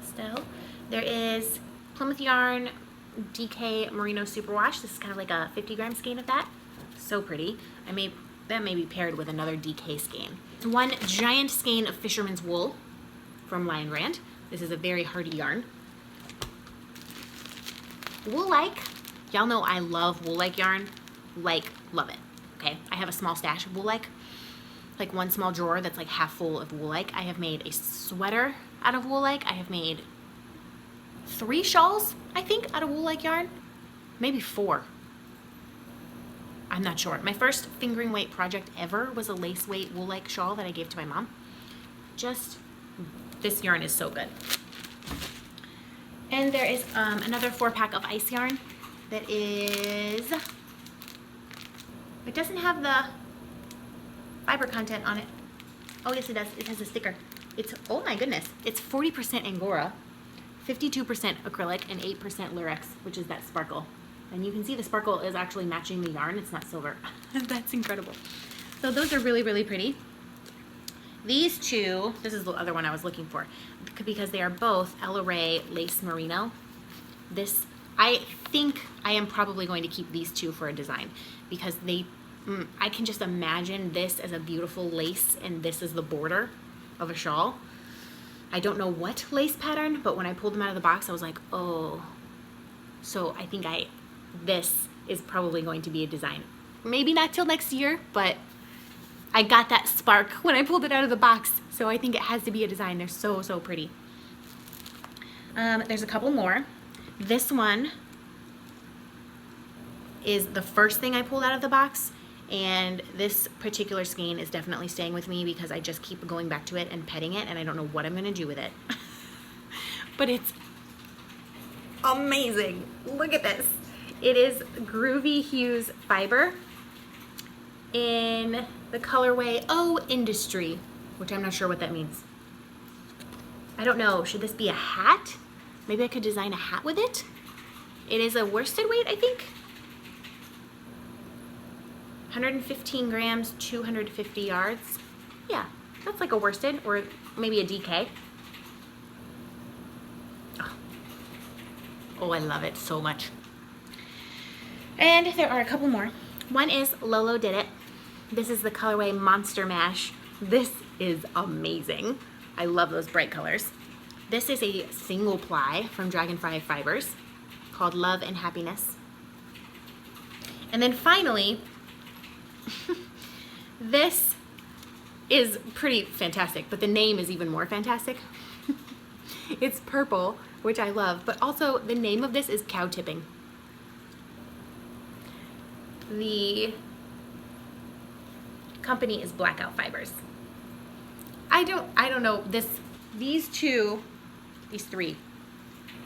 Pastel. There is Plymouth Yarn DK Merino Superwash. This is kind of like a 50-gram skein of that. So pretty. That may be paired with another DK skein. One giant skein of Fisherman's Wool from Lion Brand. This is a very hardy yarn. Wool-like. Y'all know I love wool-like yarn. Love it. Okay, I have a small stash of wool-like. Like one small drawer that's like half full of wool-like. I have made a sweater out of wool-like. I have made 3 shawls, I think, out of wool-like yarn. Maybe 4. I'm not sure. My first fingering weight project ever was a lace weight wool-like shawl that I gave to my mom. This yarn is so good. And there is another 4-pack of ice yarn that is, it doesn't have the fiber content on it. Oh yes, it does. It has a sticker. It's, oh my goodness, it's 40% Angora, 52% acrylic, and 8% Lurex, which is that sparkle. And you can see the sparkle is actually matching the yarn. It's not silver. That's incredible. So those are really, really pretty. These two, this is the other one I was looking for, because they are both Ella Rae Lace Merino. This, I think I am probably going to keep these two for a design, because they, I can just imagine this as a beautiful lace, and this is the border of a shawl. I don't know what lace pattern, but when I pulled them out of the box, I was like, oh. So I think this is probably going to be a design. Maybe not till next year, but I got that spark when I pulled it out of the box, so I think it has to be a design. They're so, so pretty. There's a couple more. This one is the first thing I pulled out of the box, and this particular skein is definitely staying with me because I just keep going back to it and petting it, and I don't know what I'm gonna do with it. But it's amazing. Look at this. It is Groovy Hues Fiber in the colorway Industry, which I'm not sure what that means. I don't know, should this be a hat? Maybe I could design a hat with it. It is a worsted weight, I think. 115 grams, 250 yards. Yeah, that's like a worsted or maybe a DK. Oh, I love it so much. And there are a couple more. One is Lolo Did It. This is the colorway Monster Mash. This is amazing. I love those bright colors. This is a single ply from Dragonfly Fibers called Love and Happiness. And then finally, this is pretty fantastic, but the name is even more fantastic. It's purple, which I love, but also the name of this is Cow Tipping. The company is Blackout Fibers. I don't know, these three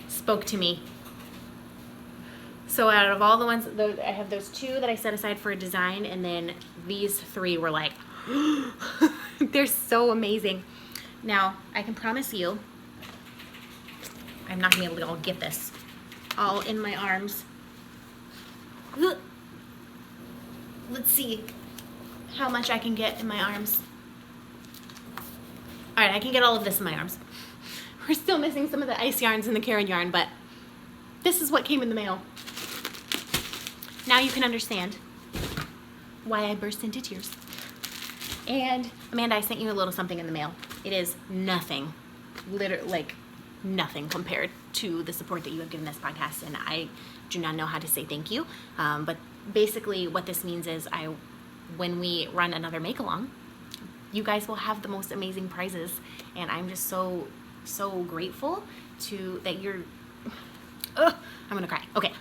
spoke to me. So out of all the ones, I have those two that I set aside for a design, and then these three were like, they're so amazing. Now, I can promise you, I'm not gonna be able to all get this all in my arms. Let's see how much I can get in my arms. All right, I can get all of this in my arms. We're still missing some of the ice yarns and the Karen yarn, but this is what came in the mail. Now you can understand why I burst into tears. And Amanda, I sent you a little something in the mail. It is nothing, literally like nothing compared to the support that you have given this podcast, and I do not know how to say thank you. But basically what this means is when we run another make-along, you guys will have the most amazing prizes, and I'm just so grateful that you're, I'm gonna cry. Okay,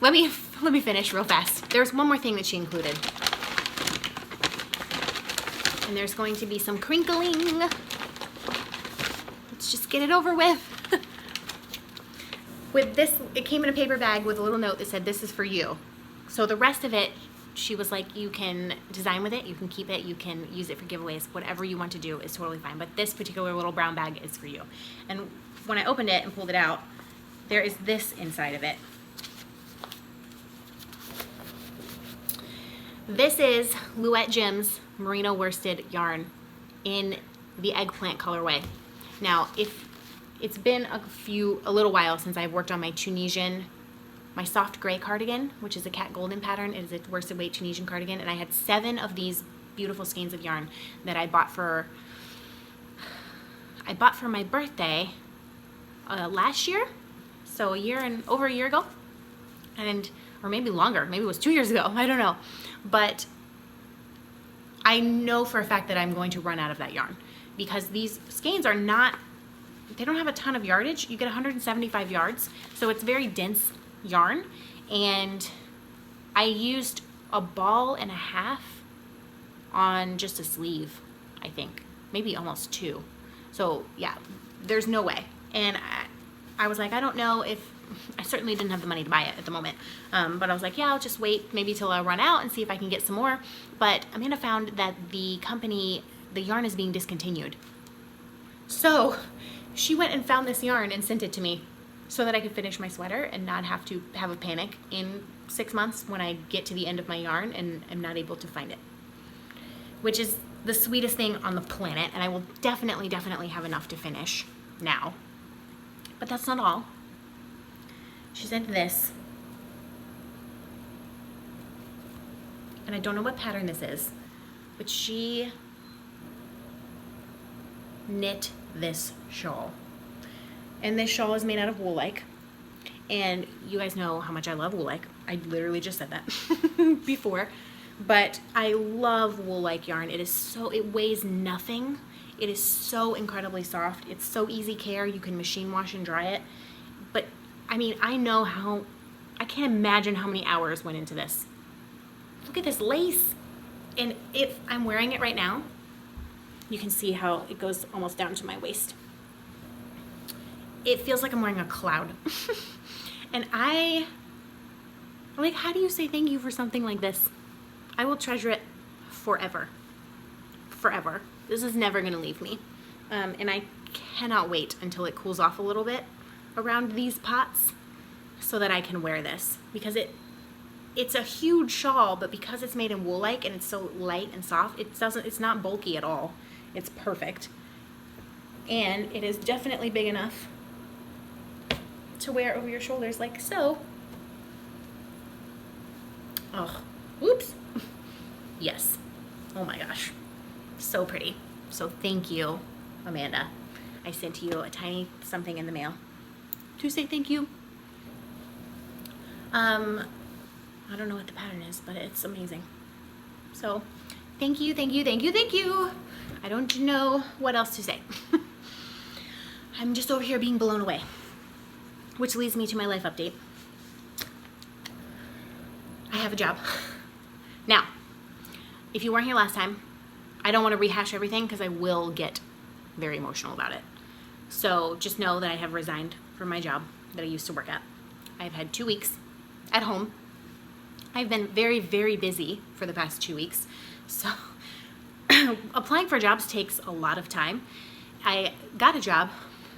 let me finish real fast. There's one more thing that she included, and there's going to be some crinkling. Let's just get it over with. With this, it came in a paper bag with a little note that said, "This is for you." So the rest of it, she was like, you can design with it, you can keep it, you can use it for giveaways, whatever you want to do is totally fine. But this particular little brown bag is for you. And when I opened it and pulled it out, there is this inside of it. This is Louette Jim's merino worsted yarn in the eggplant colorway. Now, if it's been a little while since I've worked on my Tunisian, my soft gray cardigan, which is a cat golden pattern. It is a worsted weight Tunisian cardigan, and I had 7 of these beautiful skeins of yarn that I bought for my birthday last year, so over a year ago, or maybe longer, maybe it was 2 years ago, I don't know. But I know for a fact that I'm going to run out of that yarn because these skeins they don't have a ton of yardage. You get 175 yards, so it's very dense yarn, and I used a ball and a half on just a sleeve, I think, maybe almost 2. So yeah, there's no way. And I was like, I don't know if, I certainly didn't have the money to buy it at the moment, but I was like, yeah, I'll just wait maybe till I run out and see if I can get some more. But Amanda found that the yarn is being discontinued. So she went and found this yarn and sent it to me so that I could finish my sweater and not have to have a panic in 6 months when I get to the end of my yarn and I'm not able to find it. Which is the sweetest thing on the planet, and I will definitely have enough to finish now. But that's not all. She sent this. And I don't know what pattern this is, but she knit this shawl. And this shawl is made out of wool-like. And you guys know how much I love wool-like. I literally just said that before. But I love wool-like yarn. It weighs nothing. It is so incredibly soft. It's so easy care. You can machine wash and dry it. But I mean, I can't imagine how many hours went into this. Look at this lace. And if I'm wearing it right now, you can see how it goes almost down to my waist. It feels like I'm wearing a cloud. And like, how do you say thank you for something like this? I will treasure it forever. Forever. This is never gonna leave me. And I cannot wait until it cools off a little bit around these pots so that I can wear this, because it's a huge shawl, but because it's made in wool-like and it's so light and soft, it's not bulky at all. It's perfect. And it is definitely big enough to wear over your shoulders like so. Oh, whoops. Yes. Oh my gosh. So pretty. So thank you, Amanda. I sent you a tiny something in the mail to say thank you. I don't know what the pattern is, but it's amazing. So thank you, thank you, thank you, thank you. I don't know what else to say. I'm just over here being blown away, which leads me to my life update. I have a job. Now, if you weren't here last time, I don't want to rehash everything because I will get very emotional about it. So just know that I have resigned from my job that I used to work at. I've had 2 weeks at home. I've been very, very busy for the past 2 weeks. So applying for jobs takes a lot of time. I got a job.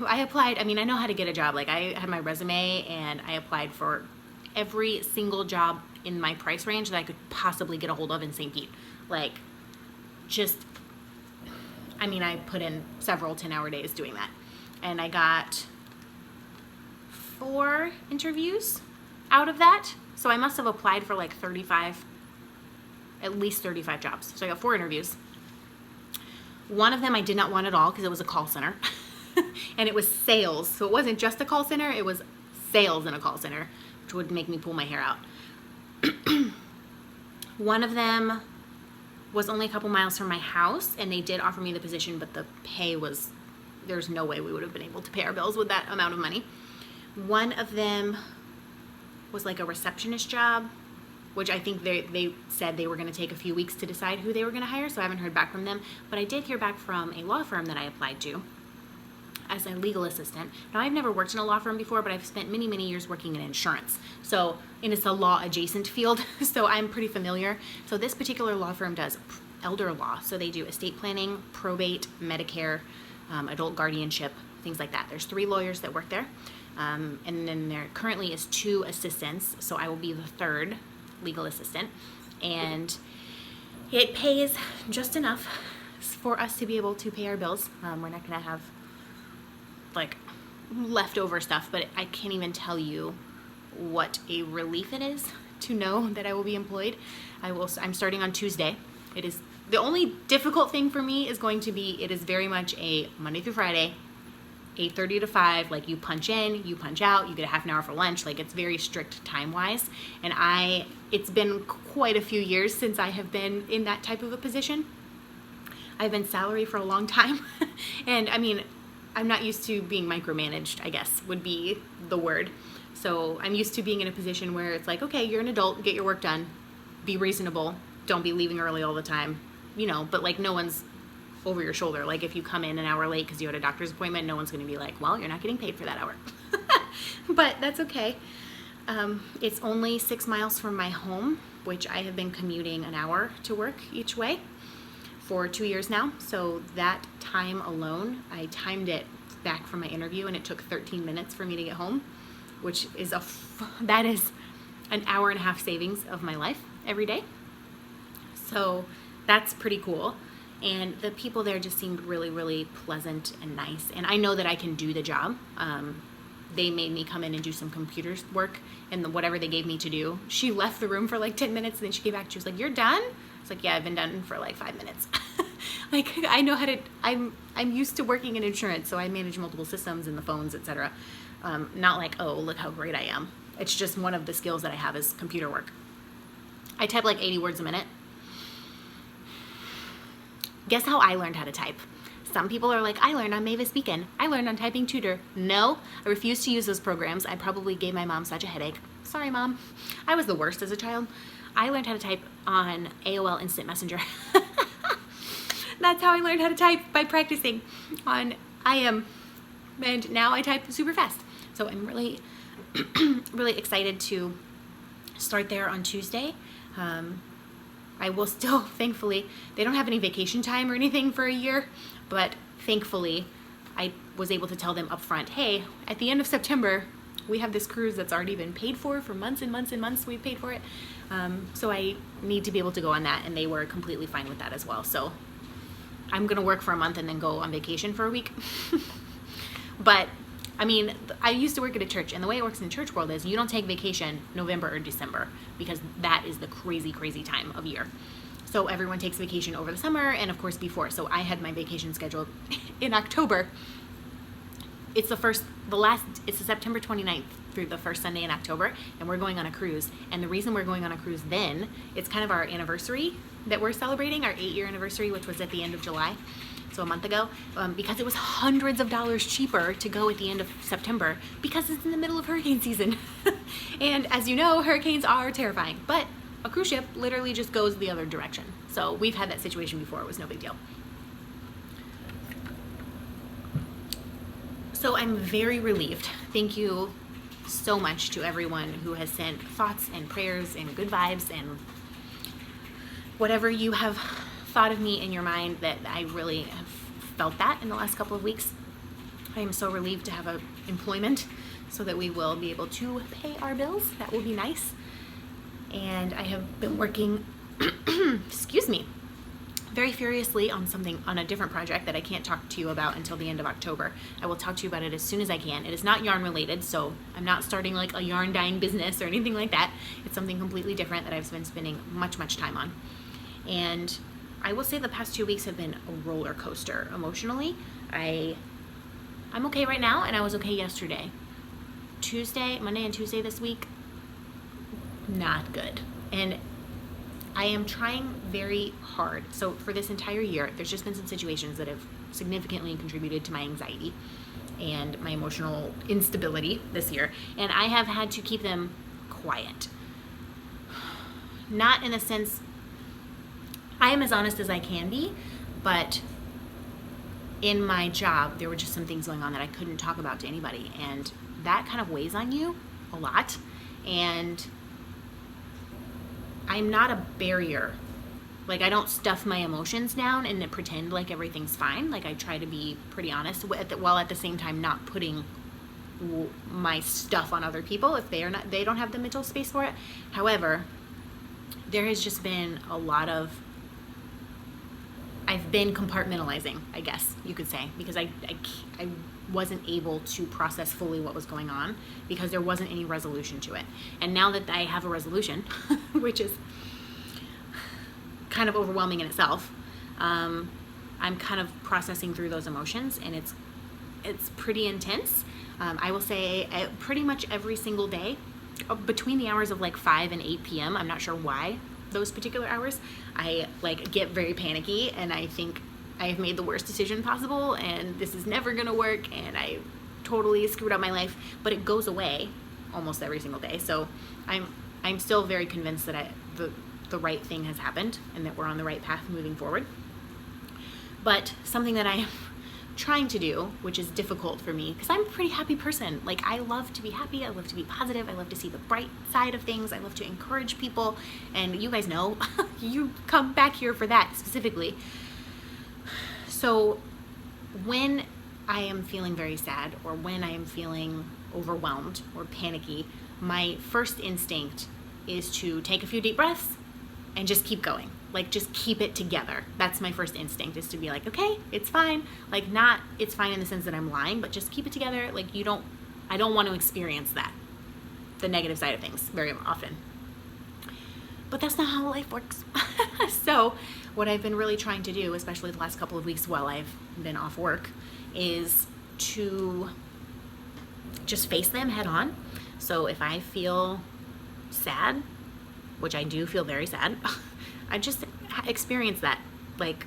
I applied, I mean, I know how to get a job. Like, I had my resume and I applied for every single job in my price range that I could possibly get a hold of in St. Pete. Like, just, I mean, I put in several 10-hour days doing that. And I got 4 interviews out of that. So I must have applied for like at least 35 jobs. So I got 4 interviews. One of them I did not want at all because it was a call center. And it was sales. So it wasn't just a call center, it was sales in a call center, which would make me pull my hair out. One of them was only a couple miles from my house, and they did offer me the position, but the pay was, there's no way we would have been able to pay our bills with that amount of money. One of them was like a receptionist job, which I think they said they were going to take a few weeks to decide who they were going to hire, so I haven't heard back from them. But I did hear back from a law firm that I applied to as a legal assistant. Now, I've never worked in a law firm before, but I've spent many, many years working in insurance. So, and it's a law adjacent field, so I'm pretty familiar. So this particular law firm does elder law. So they do estate planning, probate, Medicare, adult guardianship, things like that. There's 3 lawyers that work there. And then there currently is 2 assistants. So I will be the 3rd legal assistant. And it pays just enough for us to be able to pay our bills. We're not going to have like leftover stuff, but I can't even tell you what a relief it is to know that I will be employed. I'm starting on Tuesday. It is the only difficult thing for me is going to be, it is very much a Monday through Friday, 8:30 to 5, like you punch in, you punch out, you get a half an hour for lunch. Like, it's very strict time-wise. And it's been quite a few years since I have been in that type of a position. I've been salary for a long time. And I mean, I'm not used to being micromanaged, I guess, would be the word. So I'm used to being in a position where it's like, okay, you're an adult, get your work done, be reasonable, don't be leaving early all the time, you know, but like no one's over your shoulder. Like if you come in an hour late because you had a doctor's appointment, no one's going to be like, well, you're not getting paid for that hour. But that's okay. It's only 6 miles from my home, which I have been commuting an hour to work each way for 2 years now. So that time alone, I timed it back from my interview and it took 13 minutes for me to get home, which is that is an hour and a half savings of my life every day. So that's pretty cool. And the people there just seemed really, really pleasant and nice. And I know that I can do the job. They made me come in and do some computer work, and whatever they gave me to do. She left the room for like 10 minutes and then she came back. She was like, "You're done?" It's like, "Yeah, I've been done for like 5 minutes." Like, I know how to, I'm used to working in insurance, so I manage multiple systems and the phones, etc. Not like, oh, look how great I am. It's just one of the skills that I have is computer work. I type like 80 words a minute. Guess how I learned how to type? Some people are like, I learned on Mavis Beacon. I learned on Typing Tutor. No, I refuse to use those programs. I probably gave my mom such a headache. Sorry, Mom. I was the worst as a child. I learned how to type on AOL Instant Messenger. That's how I learned how to type, by practicing on IM. And now I type super fast. So I'm really, really excited to start there on Tuesday. I will still, thankfully, they don't have any vacation time or anything for a year, but thankfully I was able to tell them up front, hey, at the end of September, we have this cruise that's already been paid for months and months and months. We've paid for it. So I need to be able to go on that, and they were completely fine with that as well. So I'm gonna work for a month and then go on vacation for a week. But I mean, I used to work at a church, and the way it works in the church world is you don't take vacation November or December, because that is the crazy, crazy time of year. So everyone takes vacation over the summer and of course before. So I had my vacation scheduled in October. It's the September 29th through the first Sunday in October, and we're going on a cruise. And the reason we're going on a cruise then, it's kind of our anniversary that we're celebrating, our 8-year anniversary, which was at the end of July. So a month ago, because it was hundreds of dollars cheaper to go at the end of September because it's in the middle of hurricane season. And as you know, hurricanes are terrifying, but a cruise ship literally just goes the other direction. So we've had that situation before. It was no big deal. So I'm very relieved. Thank you so much to everyone who has sent thoughts and prayers and good vibes and whatever you have thought of me in your mind. That I really have felt that in the last couple of weeks. I am so relieved to have employment so that we will be able to pay our bills. That will be nice. And I have been working, excuse me, very furiously on a different project that I can't talk to you about until the end of October. I will talk to you about it as soon as I can. It is not yarn related, so I'm not starting like a yarn dyeing business or anything like that. It's something completely different that I've been spending much, much time on. And I will say the past 2 weeks have been a roller coaster emotionally. I'm okay right now, and I was okay yesterday. Monday and Tuesday this week, not good. And I am trying very hard. So for this entire year, there's just been some situations that have significantly contributed to my anxiety and my emotional instability this year. And I have had to keep them quiet. Not in a sense, I am as honest as I can be, but in my job, there were just some things going on that I couldn't talk about to anybody. And that kind of weighs on you a lot. And I'm not a barrier. Like, I don't stuff my emotions down and then pretend like everything's fine. Like, I try to be pretty honest while at the same time not putting my stuff on other people if they don't have the mental space for it. However, there has just been a lot of, I've been compartmentalizing, I guess you could say, because I wasn't able to process fully what was going on because there wasn't any resolution to it. And now that I have a resolution, which is kind of overwhelming in itself, I'm kind of processing through those emotions, and it's pretty intense. I will say pretty much every single day between the hours of like 5 and 8 p.m. I'm not sure why those particular hours, I like get very panicky and I think I have made the worst decision possible and this is never gonna work and I totally screwed up my life, but it goes away almost every single day. So I'm still very convinced that the right thing has happened and that we're on the right path moving forward. But something that I am trying to do, which is difficult for me because I'm a pretty happy person. Like, I love to be happy, I love to be positive, I love to see the bright side of things, I love to encourage people, and you guys know you come back here for that specifically. So when I am feeling very sad or when I am feeling overwhelmed or panicky, my first instinct is to take a few deep breaths and just keep going. like just keep it together. That's my first instinct, is to be like, okay, it's fine. Like, not it's fine in the sense that I'm lying, but just keep it together. Like, I don't want to experience that, the negative side of things, very often. But that's not how life works. So what I've been really trying to do, especially the last couple of weeks while I've been off work, is to just face them head on. So if I feel sad, which I do feel very sad, I just experience that. Like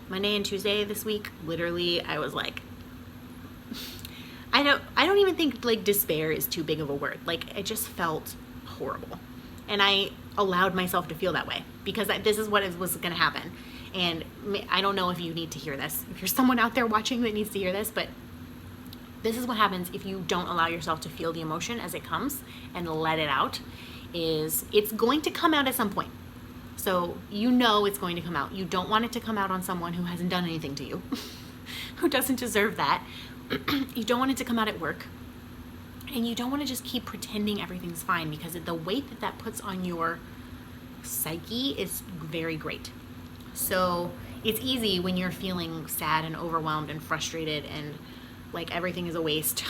Monday and Tuesday this week, literally I was like, I don't even think like despair is too big of a word. Like, it just felt horrible. And I allowed myself to feel that way because this is what was going to happen. And I don't know if you need to hear this, if you're someone out there watching that needs to hear this, but this is what happens if you don't allow yourself to feel the emotion as it comes and let it out. Is it's going to come out at some point. So you know it's going to come out. You don't want it to come out on someone who hasn't done anything to you, who doesn't deserve that. You don't want it to come out at work. And you don't want to just keep pretending everything's fine, because the weight that that puts on your psyche is very great. So it's easy when you're feeling sad and overwhelmed and frustrated and like everything is a waste.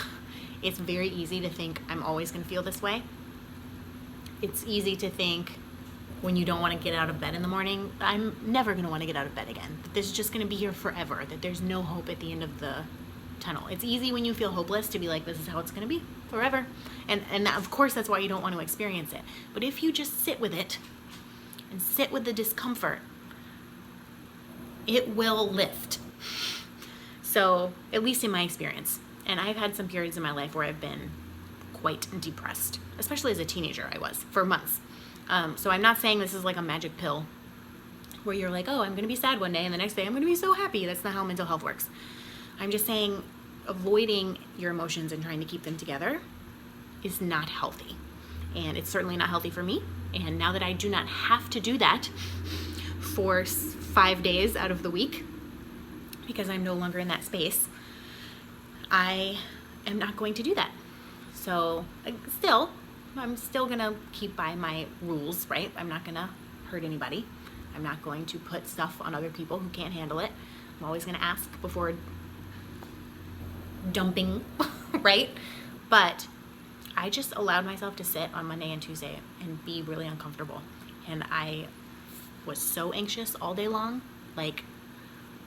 It's very easy to think, I'm always going to feel this way. It's easy to think when you don't want to get out of bed in the morning, I'm never going to want to get out of bed again. That this is just going to be here forever. That there's no hope at the end of the tunnel. It's easy when you feel hopeless to be like, this is how it's going to be forever. And that, of course, that's why you don't want to experience it. But if you just sit with it and sit with the discomfort, it will lift. So, at least in my experience. And I've had some periods in my life where I've been quite depressed, especially as a teenager. I was for months. So I'm not saying this is like a magic pill where you're like, oh, I'm going to be sad one day and the next day I'm going to be so happy. That's not how mental health works. I'm just saying avoiding your emotions and trying to keep them together is not healthy. And it's certainly not healthy for me. And now that I do not have to do that for 5 days out of the week, because I'm no longer in that space, I am not going to do that. So I'm still going to keep by my rules, right? I'm not going to hurt anybody. I'm not going to put stuff on other people who can't handle it. I'm always going to ask before dumping, right? But I just allowed myself to sit on Monday and Tuesday and be really uncomfortable. And I was so anxious all day long. Like,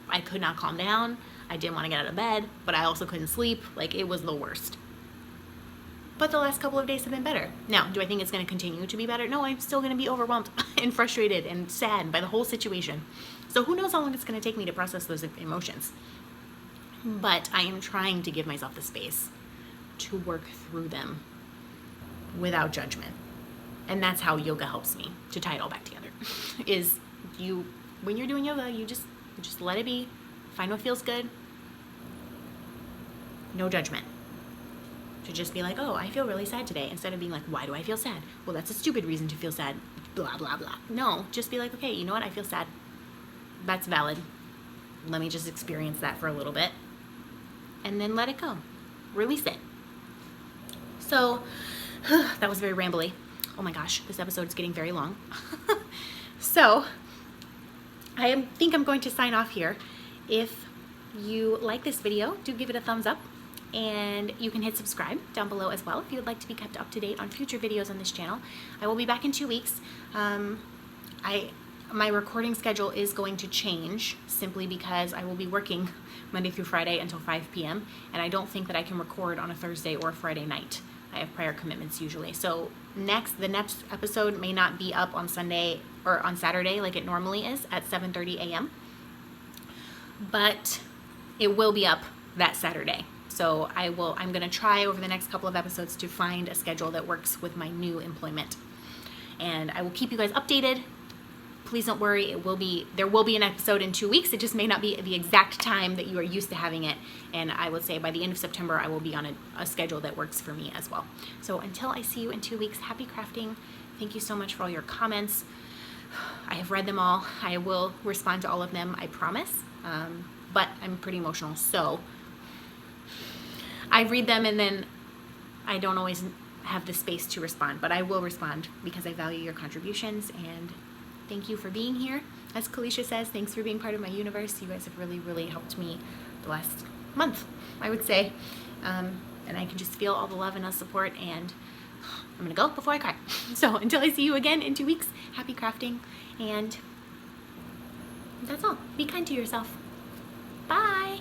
I could not calm down. I didn't want to get out of bed, but I also couldn't sleep. Like, it was the worst. But the last couple of days have been better. Now, do I think it's going to continue to be better? No, I'm still going to be overwhelmed and frustrated and sad by the whole situation. So who knows how long it's going to take me to process those emotions. But I am trying to give myself the space to work through them without judgment. And that's how yoga helps me to tie it all back together. When you're doing yoga, you just let it be. Find what feels good. No judgment. To just be like, oh, I feel really sad today, instead of being like, why do I feel sad? Well, that's a stupid reason to feel sad, blah, blah, blah. No, just be like, okay, you know what? I feel sad. That's valid. Let me just experience that for a little bit. And then let it go. Release it. So, that was very rambly. Oh my gosh, this episode is getting very long. So, I think I'm going to sign off here. If you like this video, do give it a thumbs up. And you can hit subscribe down below as well if you would like to be kept up to date on future videos on this channel. I will be back in 2 weeks. My recording schedule is going to change simply because I will be working Monday through Friday until 5 p.m. and I don't think that I can record on a Thursday or a Friday night. I have prior commitments usually. So the next episode may not be up on Sunday or on Saturday like it normally is at 7:30 a.m. But it will be up that Saturday. So I'm going to try over the next couple of episodes to find a schedule that works with my new employment. And I will keep you guys updated. Please don't worry, there will be an episode in 2 weeks. It just may not be the exact time that you are used to having it. And I would say by the end of September, I will be on a schedule that works for me as well. So until I see you in 2 weeks, happy crafting. Thank you so much for all your comments. I have read them all. I will respond to all of them, I promise. But I'm pretty emotional, so I read them and then I don't always have the space to respond, but I will respond because I value your contributions, and Thank you for being here. As Kalisha says, thanks for being part of my universe. You guys have really, really helped me the last month, I would say. And I can just feel all the love and support, and I'm gonna go before I cry. So until I see you again in 2 weeks, happy crafting, and that's all. Be kind to yourself. Bye.